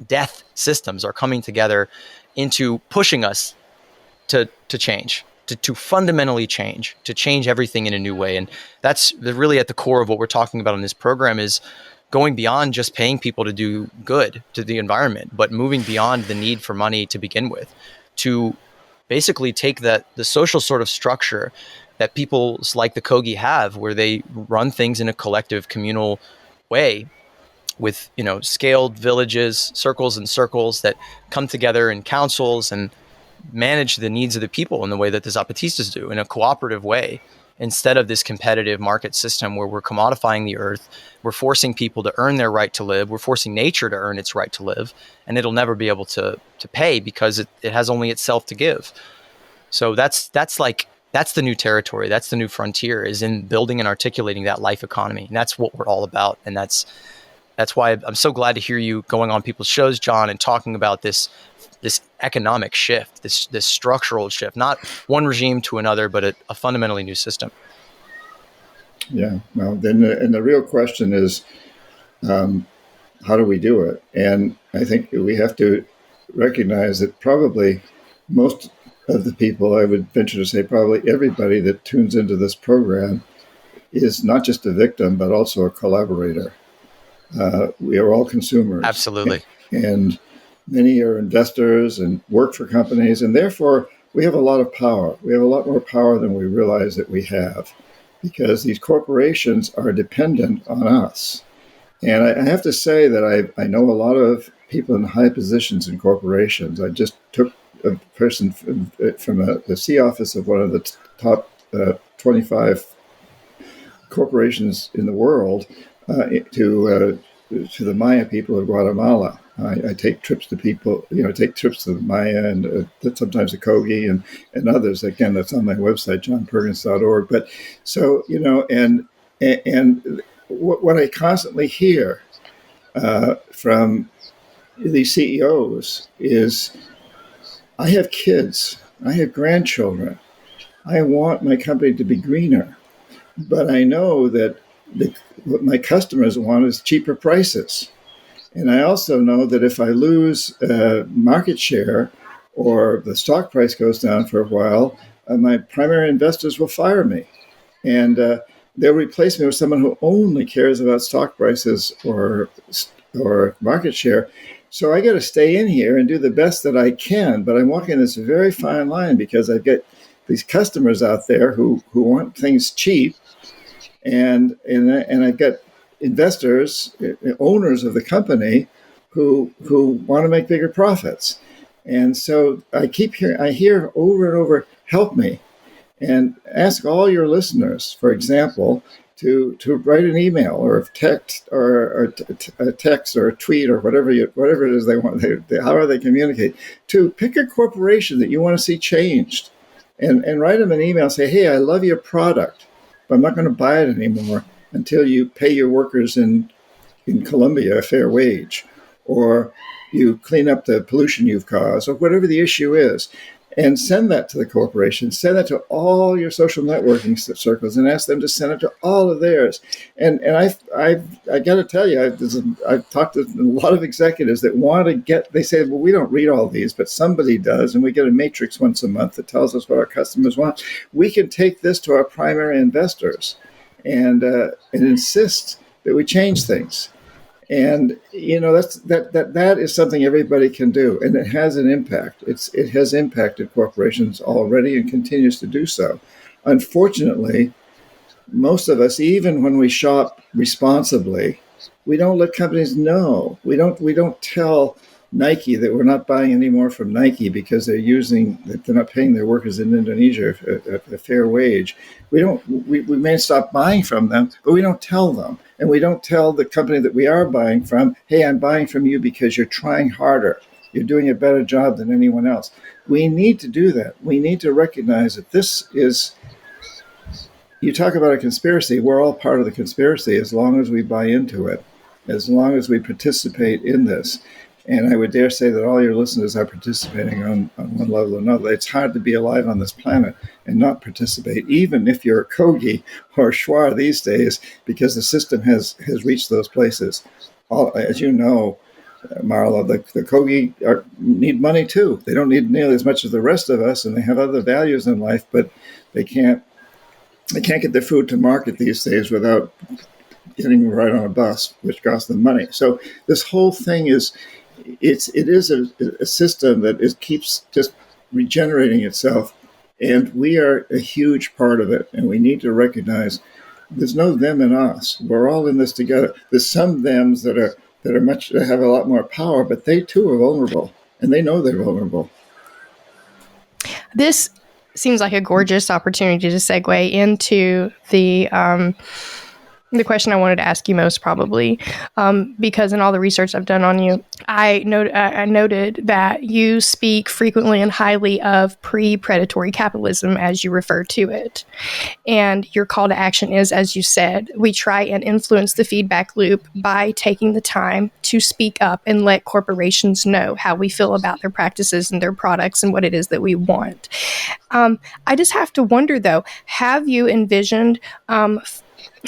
death systems are coming together into pushing us to change, to fundamentally change, to change everything in a new way. And that's really at the core of what we're talking about in this program, is going beyond just paying people to do good to the environment, but moving beyond the need for money to begin with, to basically take the social sort of structure that people like the Kogi have, where they run things in a collective communal way with, scaled villages, circles and circles that come together in councils and manage the needs of the people in the way that the Zapatistas do, in a cooperative way, instead of this competitive market system where we're commodifying the earth, we're forcing people to earn their right to live, we're forcing nature to earn its right to live, and it'll never be able to pay because it has only itself to give. So that's the new territory, that's the new frontier, is in building and articulating that life economy. And that's what we're all about. And that's why I'm so glad to hear you going on people's shows, John, and talking about this economic shift, this structural shift, not one regime to another, but a fundamentally new system. Yeah, well, then, and the real question is, how do we do it? And I think we have to recognize that probably most of the people, I would venture to say probably everybody that tunes into this program, is not just a victim, but also a collaborator. We are all consumers. Absolutely. And many are investors and work for companies, and therefore we have a lot of power. We have a lot more power than we realize that we have, because these corporations are dependent on us. And I have to say that I know a lot of people in high positions in corporations. I just took a person from the C office of one of the top 25 corporations in the world to the Maya people of Guatemala. I take trips to people, take trips to the Maya and sometimes the Kogi and others. Again, that's on my website, johnperkins.org. But so, and what I constantly hear from these CEOs is, I have kids, I have grandchildren, I want my company to be greener, but I know that what my customers want is cheaper prices. And I also know that if I lose market share or the stock price goes down for a while, my primary investors will fire me. And they'll replace me with someone who only cares about stock prices or market share. So I got to stay in here and do the best that I can. But I'm walking this very fine line, because I've got these customers out there who want things cheap. And I've got investors, owners of the company, who want to make bigger profits. And so I hear over and over, help me. And ask all your listeners, for example, to write an email or text or a text or a tweet or whatever it is they want. However they communicate, to pick a corporation that you want to see changed, and write them an email and say, hey, I love your product, but I'm not going to buy it anymore until you pay your workers in Colombia a fair wage, or you clean up the pollution you've caused, or whatever the issue is. And send that to the corporation, send that to all your social networking circles, and ask them to send it to all of theirs. And I got to tell you, I've talked to a lot of executives that want to get, they say, well, we don't read all these, but somebody does, and we get a matrix once a month that tells us what our customers want. We can take this to our primary investors and insist that we change things. And that is something everybody can do, and it has an impact. It has impacted corporations already and continues to do so. Unfortunately, most of us, even when we shop responsibly, we don't let companies know. We don't tell Nike, that we're not buying any more from Nike because they're not paying their workers in Indonesia a fair wage. We may stop buying from them, but we don't tell them. And we don't tell the company that we are buying from, hey, I'm buying from you because you're trying harder. You're doing a better job than anyone else. We need to do that. We need to recognize that this is, you talk about a conspiracy, we're all part of the conspiracy as long as we buy into it, as long as we participate in this. And I would dare say that all your listeners are participating on one level or another. It's hard to be alive on this planet and not participate, even if you're a Kogi or a Schwa these days, because the system has reached those places. As you know, Marla, the Kogi need money too. They don't need nearly as much as the rest of us, and they have other values in life, but they can't get their food to market these days without getting right on a bus, which costs them money. So this whole thing is a system that keeps just regenerating itself, and we are a huge part of it, and we need to recognize there's no them and us. We're all in this together. There's some thems that have a lot more power, but they too are vulnerable, and they know they're vulnerable. This seems like a gorgeous opportunity to segue into the question I wanted to ask you most, probably, because in all the research I've done on you, I noted that you speak frequently and highly of pre-predatory capitalism, as you refer to it. And your call to action is, as you said, we try and influence the feedback loop by taking the time to speak up and let corporations know how we feel about their practices and their products and what it is that we want. I just have to wonder, though, have you envisioned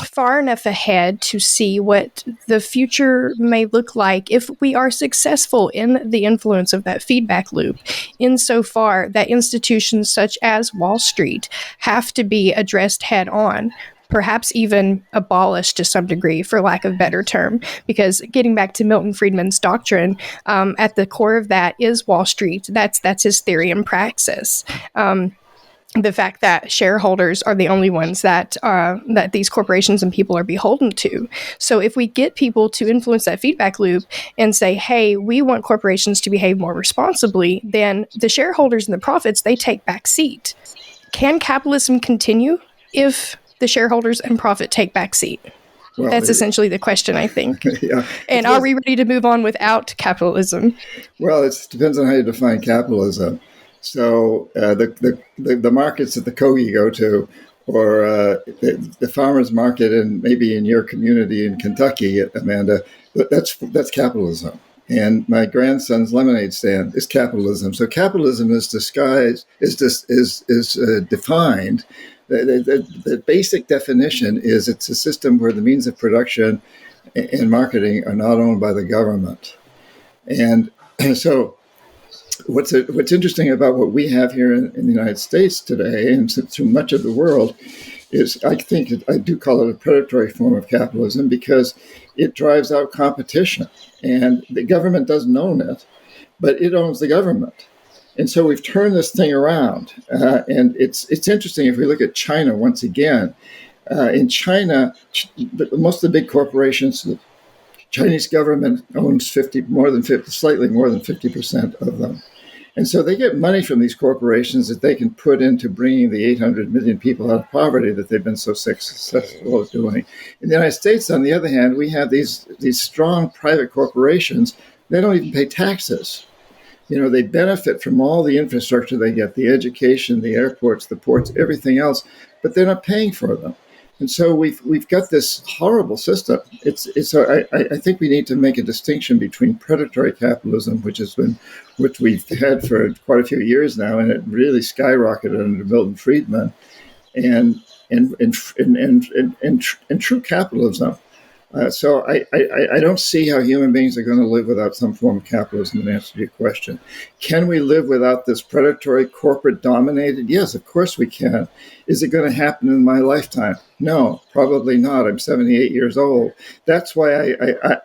far enough ahead to see what the future may look like if we are successful in the influence of that feedback loop, insofar that institutions such as Wall Street have to be addressed head on, perhaps even abolished to some degree, for lack of a better term, because getting back to Milton Friedman's doctrine, at the core of that is Wall Street. That's his theory and praxis. The fact that shareholders are the only ones that these corporations and people are beholden to. So if we get people to influence that feedback loop and say, hey, we want corporations to behave more responsibly, then the shareholders and the profits, they take back seat. Can capitalism continue if the shareholders and profit take back seat? Well, that's essentially the question, I think. Yeah. And are we ready to move on without capitalism? Well, it depends on how you define capitalism. So the markets that the Kogi go to, or the farmers market, and maybe in your community in Kentucky, Amanda, that's capitalism. And my grandson's lemonade stand is capitalism. So capitalism is disguised, is defined. The basic definition is it's a system where the means of production and marketing are not owned by the government. And so what's interesting about what we have here in the United States today, and through much of the world, is I do call it a predatory form of capitalism because it drives out competition. And the government doesn't own it, but it owns the government. And so we've turned this thing around. And it's interesting if we look at China once again. In China, most of the big corporations, the Chinese government owns slightly more than 50% of them. And so they get money from these corporations that they can put into bringing the 800 million people out of poverty that they've been so successful at doing. In the United States, on the other hand, we have these strong private corporations. They don't even pay taxes. You know, they benefit from all the infrastructure they get, the education, the airports, the ports, everything else, but they're not paying for them. And so we've got this horrible system. I think we need to make a distinction between predatory capitalism, which we've had for quite a few years now, and it really skyrocketed under Milton Friedman, and true capitalism. So I don't see how human beings are going to live without some form of capitalism, in answer to your question. Can we live without this predatory, corporate-dominated? Yes, of course we can. Is it going to happen in my lifetime? No, probably not. I'm 78 years old. That's why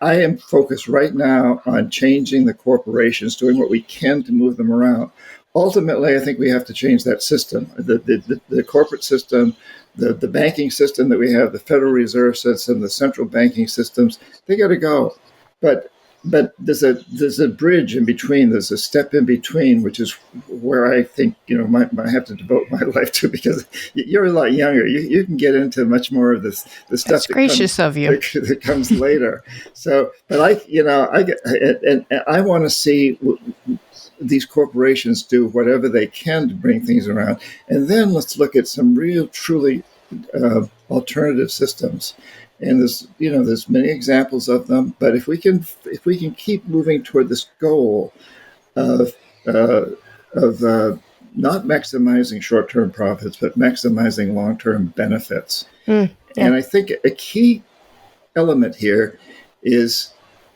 I am focused right now on changing the corporations, doing what we can to move them around. Ultimately, I think we have to change that system, the corporate system, the banking system that we have, the Federal Reserve system, the central banking systems. They got to go. But but there's a bridge in between. There's a step in between, which is where I think I have to devote my life to, because you're a lot younger. You can get into much more of the stuff. That's gracious of you. That comes later. So, but I want to see these corporations do whatever they can to bring things around, and then let's look at some real, truly alternative systems. And there's many examples of them. But if we can keep moving toward this goal of not maximizing short-term profits, but maximizing long-term benefits. And I think a key element here is,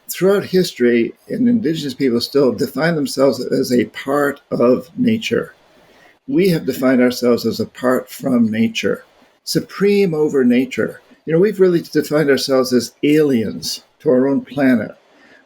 throughout history, and indigenous people still define themselves as a part of nature. We have defined ourselves as apart from nature, supreme over nature. We've really defined ourselves as aliens to our own planet.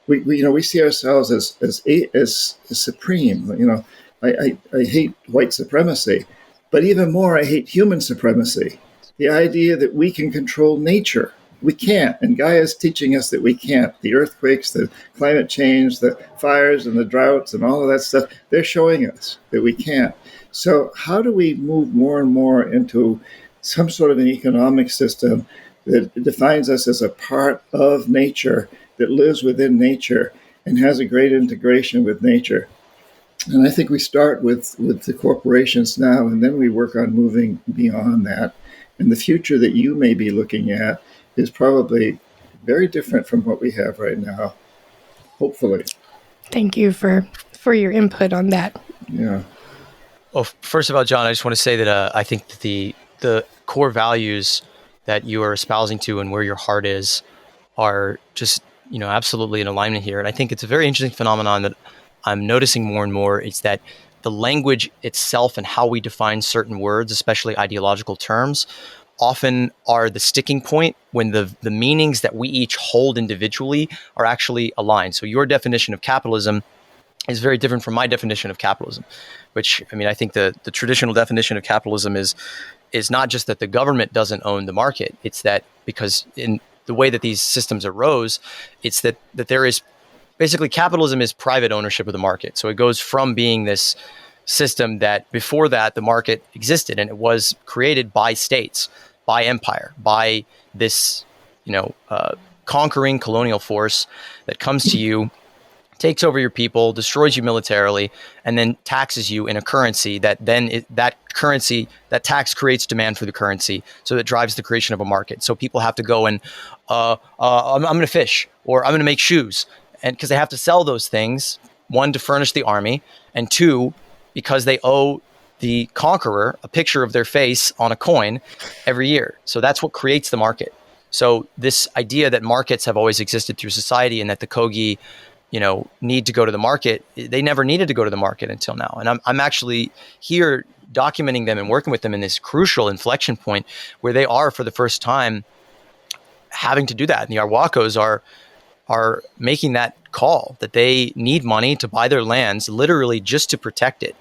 We see ourselves as supreme. I hate white supremacy, but even more, I hate human supremacy. The idea that we can control nature. We can't, and Gaia's teaching us that we can't. The earthquakes, the climate change, the fires and the droughts and all of that stuff, they're showing us that we can't. So how do we move more and more into some sort of an economic system that defines us as a part of nature, that lives within nature and has a great integration with nature? And I think we start with the corporations now, and then we work on moving beyond that. And the future that you may be looking at is probably very different from what we have right now, hopefully. Thank you for your input on that. Yeah. Well, first of all, John, I just want to say that I think that the core values that you are espousing to and where your heart is are just, absolutely in alignment here. And I think it's a very interesting phenomenon that I'm noticing more and more. It's that the language itself and how we define certain words, especially ideological terms, often are the sticking point when the meanings that we each hold individually are actually aligned. So your definition of capitalism is very different from my definition of capitalism, which, I think the traditional definition of capitalism is not just that the government doesn't own the market. It's that because in the way that these systems arose, it's that there is basically capitalism is private ownership of the market. So it goes from being this system that before that the market existed, and it was created by states, by empire, by this conquering colonial force that comes to you, takes over your people, destroys you militarily, and then taxes you in a currency that then that tax creates demand for the currency, so that drives the creation of a market. So people have to go and I'm going to fish, or I'm going to make shoes, and because they have to sell those things, one, to furnish the army, and two, because they owe the conqueror a picture of their face on a coin every year. So that's what creates the market. So this idea that markets have always existed through society, and that the Kogi need to go to the market, they never needed to go to the market until now. And I'm actually here documenting them and working with them in this crucial inflection point where they are, for the first time, having to do that. And the Arhuacos are making that call that they need money to buy their lands, literally just to protect it.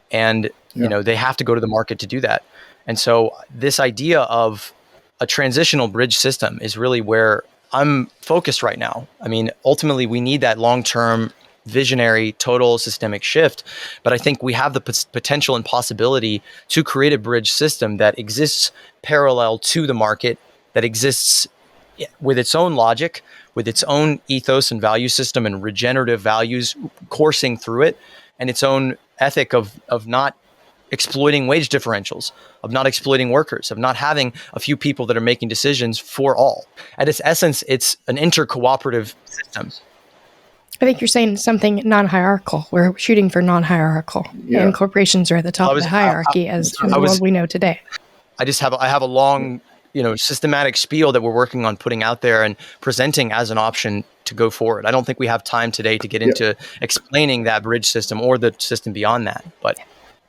And, they have to go to the market to do that. And so this idea of a transitional bridge system is really where I'm focused right now. Ultimately, we need that long-term, visionary, total systemic shift. But I think we have the potential and possibility to create a bridge system that exists parallel to the market, that exists with its own logic, with its own ethos and value system and regenerative values coursing through it, and its own ethic of not exploiting wage differentials, of not exploiting workers, of not having a few people that are making decisions for all. At its essence, it's an intercooperative system. I think you're saying something non-hierarchical. We're shooting for non-hierarchical, and corporations are at the top of the hierarchy as in the world we know today. I have a long, systematic spiel that we're working on putting out there and presenting as an option to go forward. I don't think we have time today to get into explaining that bridge system or the system beyond that, but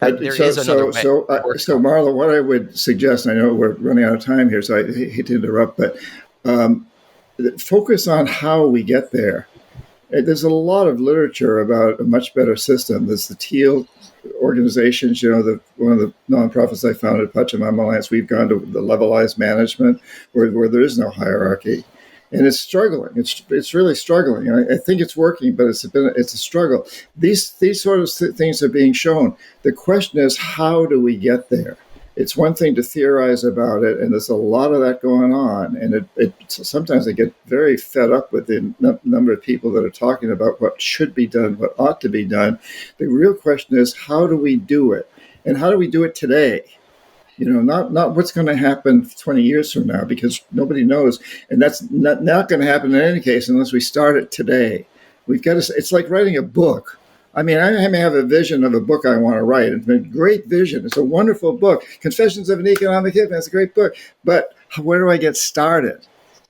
there is another way. So Marla, what I would suggest, I know we're running out of time here, so I hate to interrupt, but focus on how we get there. There's a lot of literature about a much better system. There's the Teal organizations, one of the nonprofits I founded, Pachamama Alliance, we've gone to the levelized management where there is no hierarchy. and it's struggling. It's really struggling. And I think it's working, but it's a struggle. These sort of things are being shown. The question is, how do we get there? It's one thing to theorize about it, and there's a lot of that going on. And sometimes I get very fed up with the number of people that are talking about what should be done, what ought to be done. The real question is, how do we do it? And how do we do it today? Not what's going to happen 20 years from now, because nobody knows. And that's not going to happen in any case unless we start it today. We've got to, it's like writing a book. I mean, I may have a vision of a book I want to write. It's a great vision. It's a wonderful book. Confessions of an Economic Hitman. It's a great book. But where do I get started?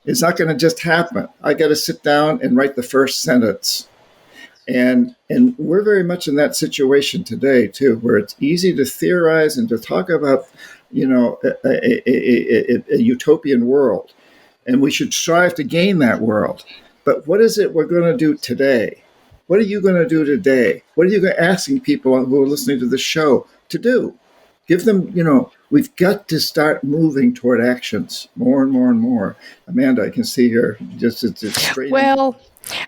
It's not going to just happen. I got to sit down and write the first sentence. And we're very much in that situation today, too, where it's easy to theorize and to talk about, a utopian world. And we should strive to gain that world. But what is it we're going to do today? What are you going to do today? What are you asking people who are listening to the show to do? Give them, we've got to start moving toward actions more and more and more. Amanda, I can see her just it's great. Well,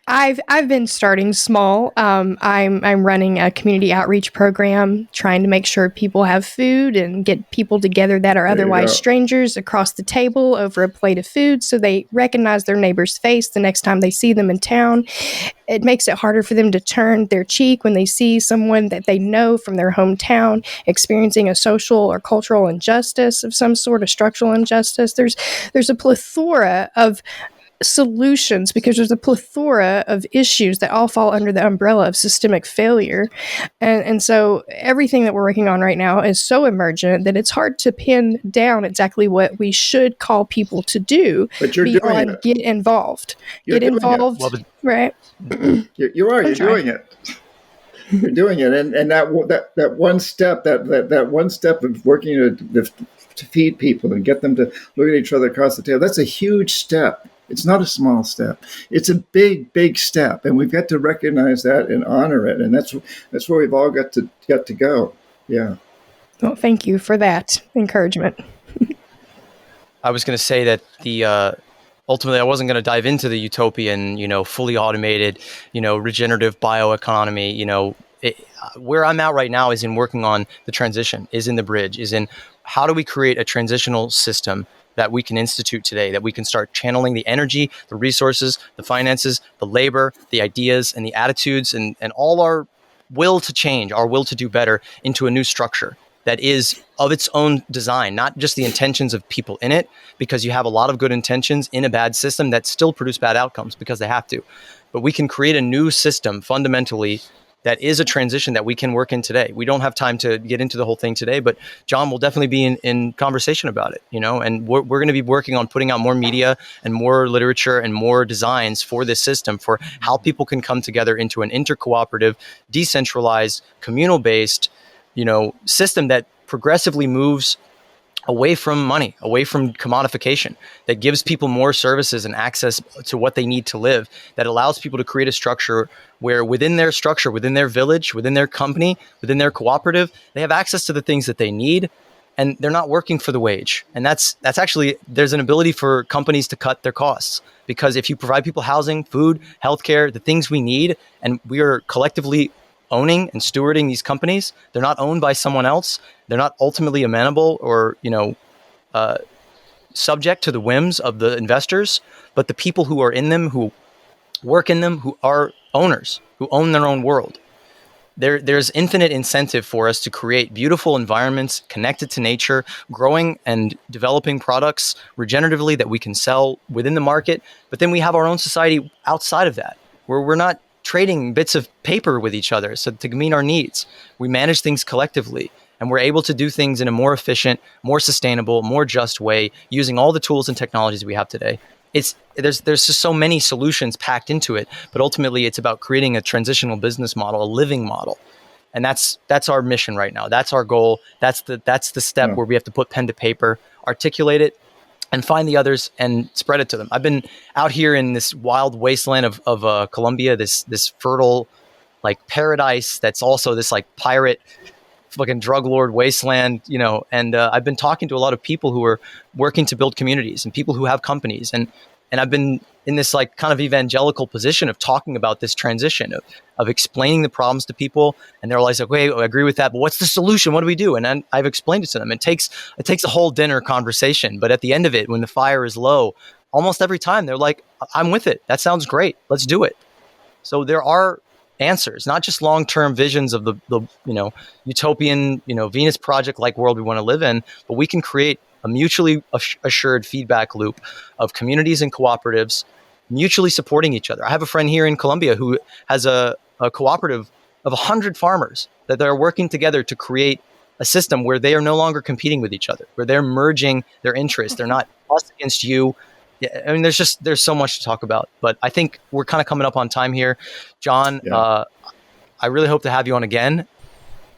I've been starting small. I'm running a community outreach program, trying to make sure people have food and get people together that are otherwise strangers across the table over a plate of food, so they recognize their neighbor's face the next time they see them in town. It makes it harder for them to turn their cheek when they see someone that they know from their hometown experiencing a social or cultural injustice of some sort, a structural injustice. There's a plethora of solutions because there's a plethora of issues that all fall under the umbrella of systemic failure. And so everything that we're working on right now is so emergent that it's hard to pin down exactly what we should call people to do. But you're doing it. Get involved. You're get involved. Right. You're doing it. You're doing it. And that one step, that one step of working to feed people and get them to look at each other across the table, that's a huge step. It's not a small step. It's a big, big step, and we've got to recognize that and honor it. And that's where we've all got to go. Yeah. Well, thank you for that encouragement. I was going to say that ultimately I wasn't going to dive into the utopian, fully automated, regenerative bioeconomy. Where I'm at right now is in working on the transition, is in the bridge, is in how do we create a transitional system that we can institute today, that we can start channeling the energy, the resources, the finances, the labor, the ideas, and the attitudes, and all our will to change, our will to do better into a new structure that is of its own design, not just the intentions of people in it, because you have a lot of good intentions in a bad system that still produce bad outcomes because they have to. But we can create a new system fundamentally that is a transition that we can work in today. We don't have time to get into the whole thing today, but John will definitely be in conversation about it, and we're going to be working on putting out more media and more literature and more designs for this system, for how people can come together into an intercooperative, decentralized, communal-based, system that progressively moves away from money, away from commodification, that gives people more services and access to what they need to live, that allows people to create a structure where within their structure, within their village, within their company, within their cooperative, they have access to the things that they need, and they're not working for the wage. And that's actually, there's an ability for companies to cut their costs, because if you provide people housing, food, healthcare, the things we need, and we are collectively owning and stewarding these companies, they're not owned by someone else. They're not ultimately amenable or, subject to the whims of the investors, but the people who are in them, who work in them, who are owners, who own their own world. There's infinite incentive for us to create beautiful environments connected to nature, growing and developing products regeneratively that we can sell within the market. But then we have our own society outside of that, where we're not trading bits of paper with each other so to meet our needs. We manage things collectively, and we're able to do things in a more efficient, more sustainable, more just way, using all the tools and technologies we have today. There's just so many solutions packed into it, but ultimately it's about creating a transitional business model, a living model. And that's our mission right now. That's our goal. That's the step where we have to put pen to paper, articulate it, and find the others and spread it to them. I've been out here in this wild wasteland of Colombia, this fertile like paradise that's also this like pirate fucking drug lord wasteland, and I've been talking to a lot of people who are working to build communities and people who have companies. And And I've been in this like kind of evangelical position of talking about this transition, of explaining the problems to people. And they're always like, wait, I agree with that, but what's the solution? What do we do? And then I've explained it to them. It takes a whole dinner conversation. But at the end of it, when the fire is low, almost every time they're like, I'm with it. That sounds great. Let's do it. So there are answers, not just long-term visions of the utopian, Venus project-like world we want to live in, but we can create a mutually assured feedback loop of communities and cooperatives mutually supporting each other. I have a friend here in Colombia who has a cooperative of 100 farmers that they're working together to create a system where they are no longer competing with each other, where they're merging their interests. They're not us against you. Yeah, I mean, there's so much to talk about, but I think we're kind of coming up on time here. John, I really hope to have you on again.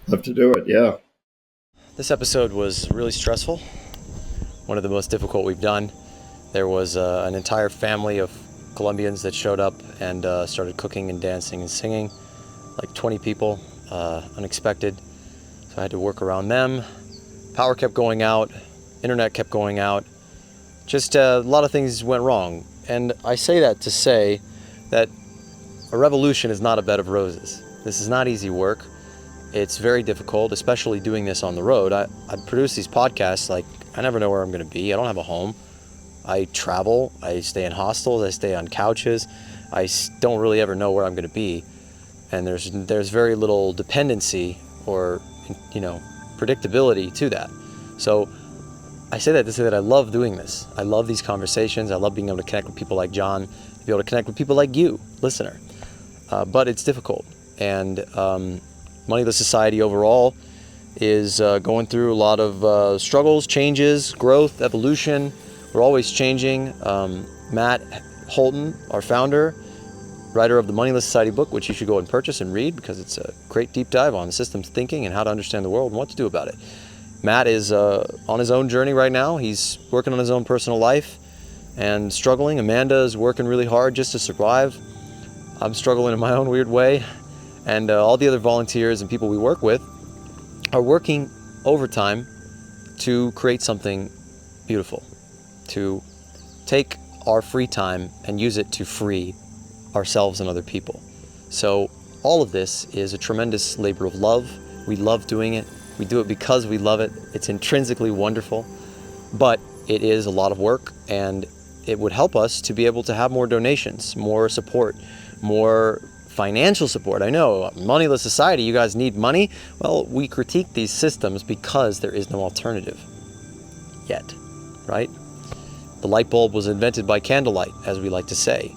Love to do it, yeah. This episode was really stressful. One of the most difficult we've done. There was an entire family of Colombians that showed up and started cooking and dancing and singing, like 20 people, unexpected. So I had to work around them. Power kept going out, internet kept going out. Just a lot of things went wrong. And I say that to say that a revolution is not a bed of roses. This is not easy work. It's very difficult, especially doing this on the road. I produce these podcasts, like, I never know where I'm going to be. I don't have a home. I travel. I stay in hostels. I stay on couches. I don't really ever know where I'm going to be. And there's very little dependency or, predictability to that. So I say that to say that I love doing this. I love these conversations. I love being able to connect with people like John, to be able to connect with people like you, listener. But it's difficult. And Moneyless Society overall is going through a lot of struggles, changes, growth, evolution. We're always changing. Matt Holton, our founder, writer of the Moneyless Society book, which you should go and purchase and read because it's a great deep dive on systems thinking and how to understand the world and what to do about it. Matt is on his own journey right now. He's working on his own personal life and struggling. Amanda is working really hard just to survive. I'm struggling in my own weird way. And all the other volunteers and people we work with are working overtime to create something beautiful, to take our free time and use it to free ourselves and other people. So all of this is a tremendous labor of love. We love doing it. We do it because we love it. It's intrinsically wonderful, but it is a lot of work, and it would help us to be able to have more donations, more support, more financial support. I know, Moneyless Society, you guys need money. Well, we critique these systems because there is no alternative yet, right? The light bulb was invented by candlelight, as we like to say.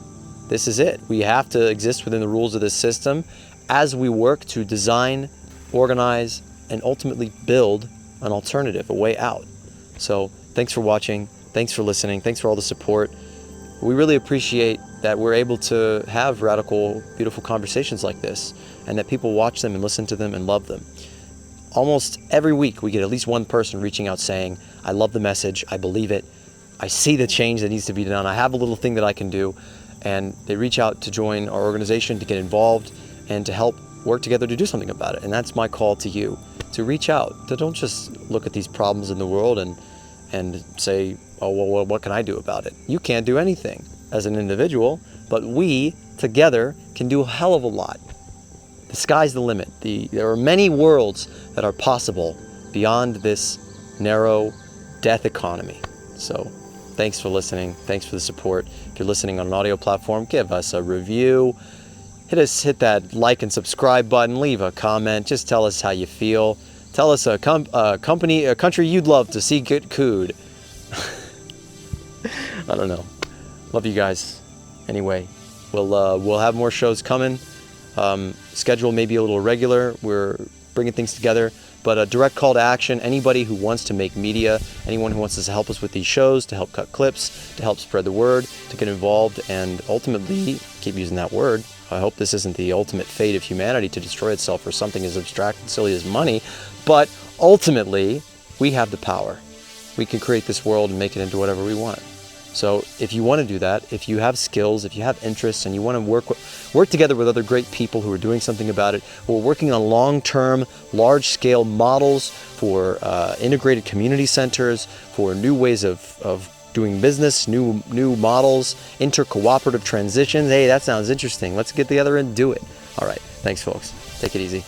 This is it. We have to exist within the rules of this system as we work to design, organize, and ultimately build an alternative, a way out. So thanks for watching. Thanks for listening. Thanks for all the support. We really appreciate that we're able to have radical, beautiful conversations like this, and that people watch them and listen to them and love them. Almost every week we get at least one person reaching out saying, I love the message, I believe it, I see the change that needs to be done, I have a little thing that I can do, and they reach out to join our organization, to get involved, and to help work together to do something about it. And that's my call to you, to reach out, to don't just look at these problems in the world and say, oh, well, what can I do about it? You can't do anything as an individual, but we together can do a hell of a lot. The sky's the limit. There are many worlds that are possible beyond this narrow death economy. So thanks for listening. Thanks for the support. If you're listening on an audio platform, give us a review. Hit that like and subscribe button. Leave a comment. Just tell us how you feel. Tell us a country you'd love to see get cooed. I don't know. Love you guys. Anyway, we'll have more shows coming. Schedule may be a little irregular. We're bringing things together, but a direct call to action. Anybody who wants to make media, anyone who wants to help us with these shows, to help cut clips, to help spread the word, to get involved, and ultimately, keep using that word, I hope this isn't the ultimate fate of humanity to destroy itself for something as abstract and silly as money, but ultimately, we have the power. We can create this world and make it into whatever we want. So if you want to do that, if you have skills, if you have interests, and you want to work together with other great people who are doing something about it, who are working on long-term, large-scale models for integrated community centers, for new ways of doing business, new models, intercooperative transitions. Hey, that sounds interesting. Let's get together and do it. All right. Thanks, folks. Take it easy.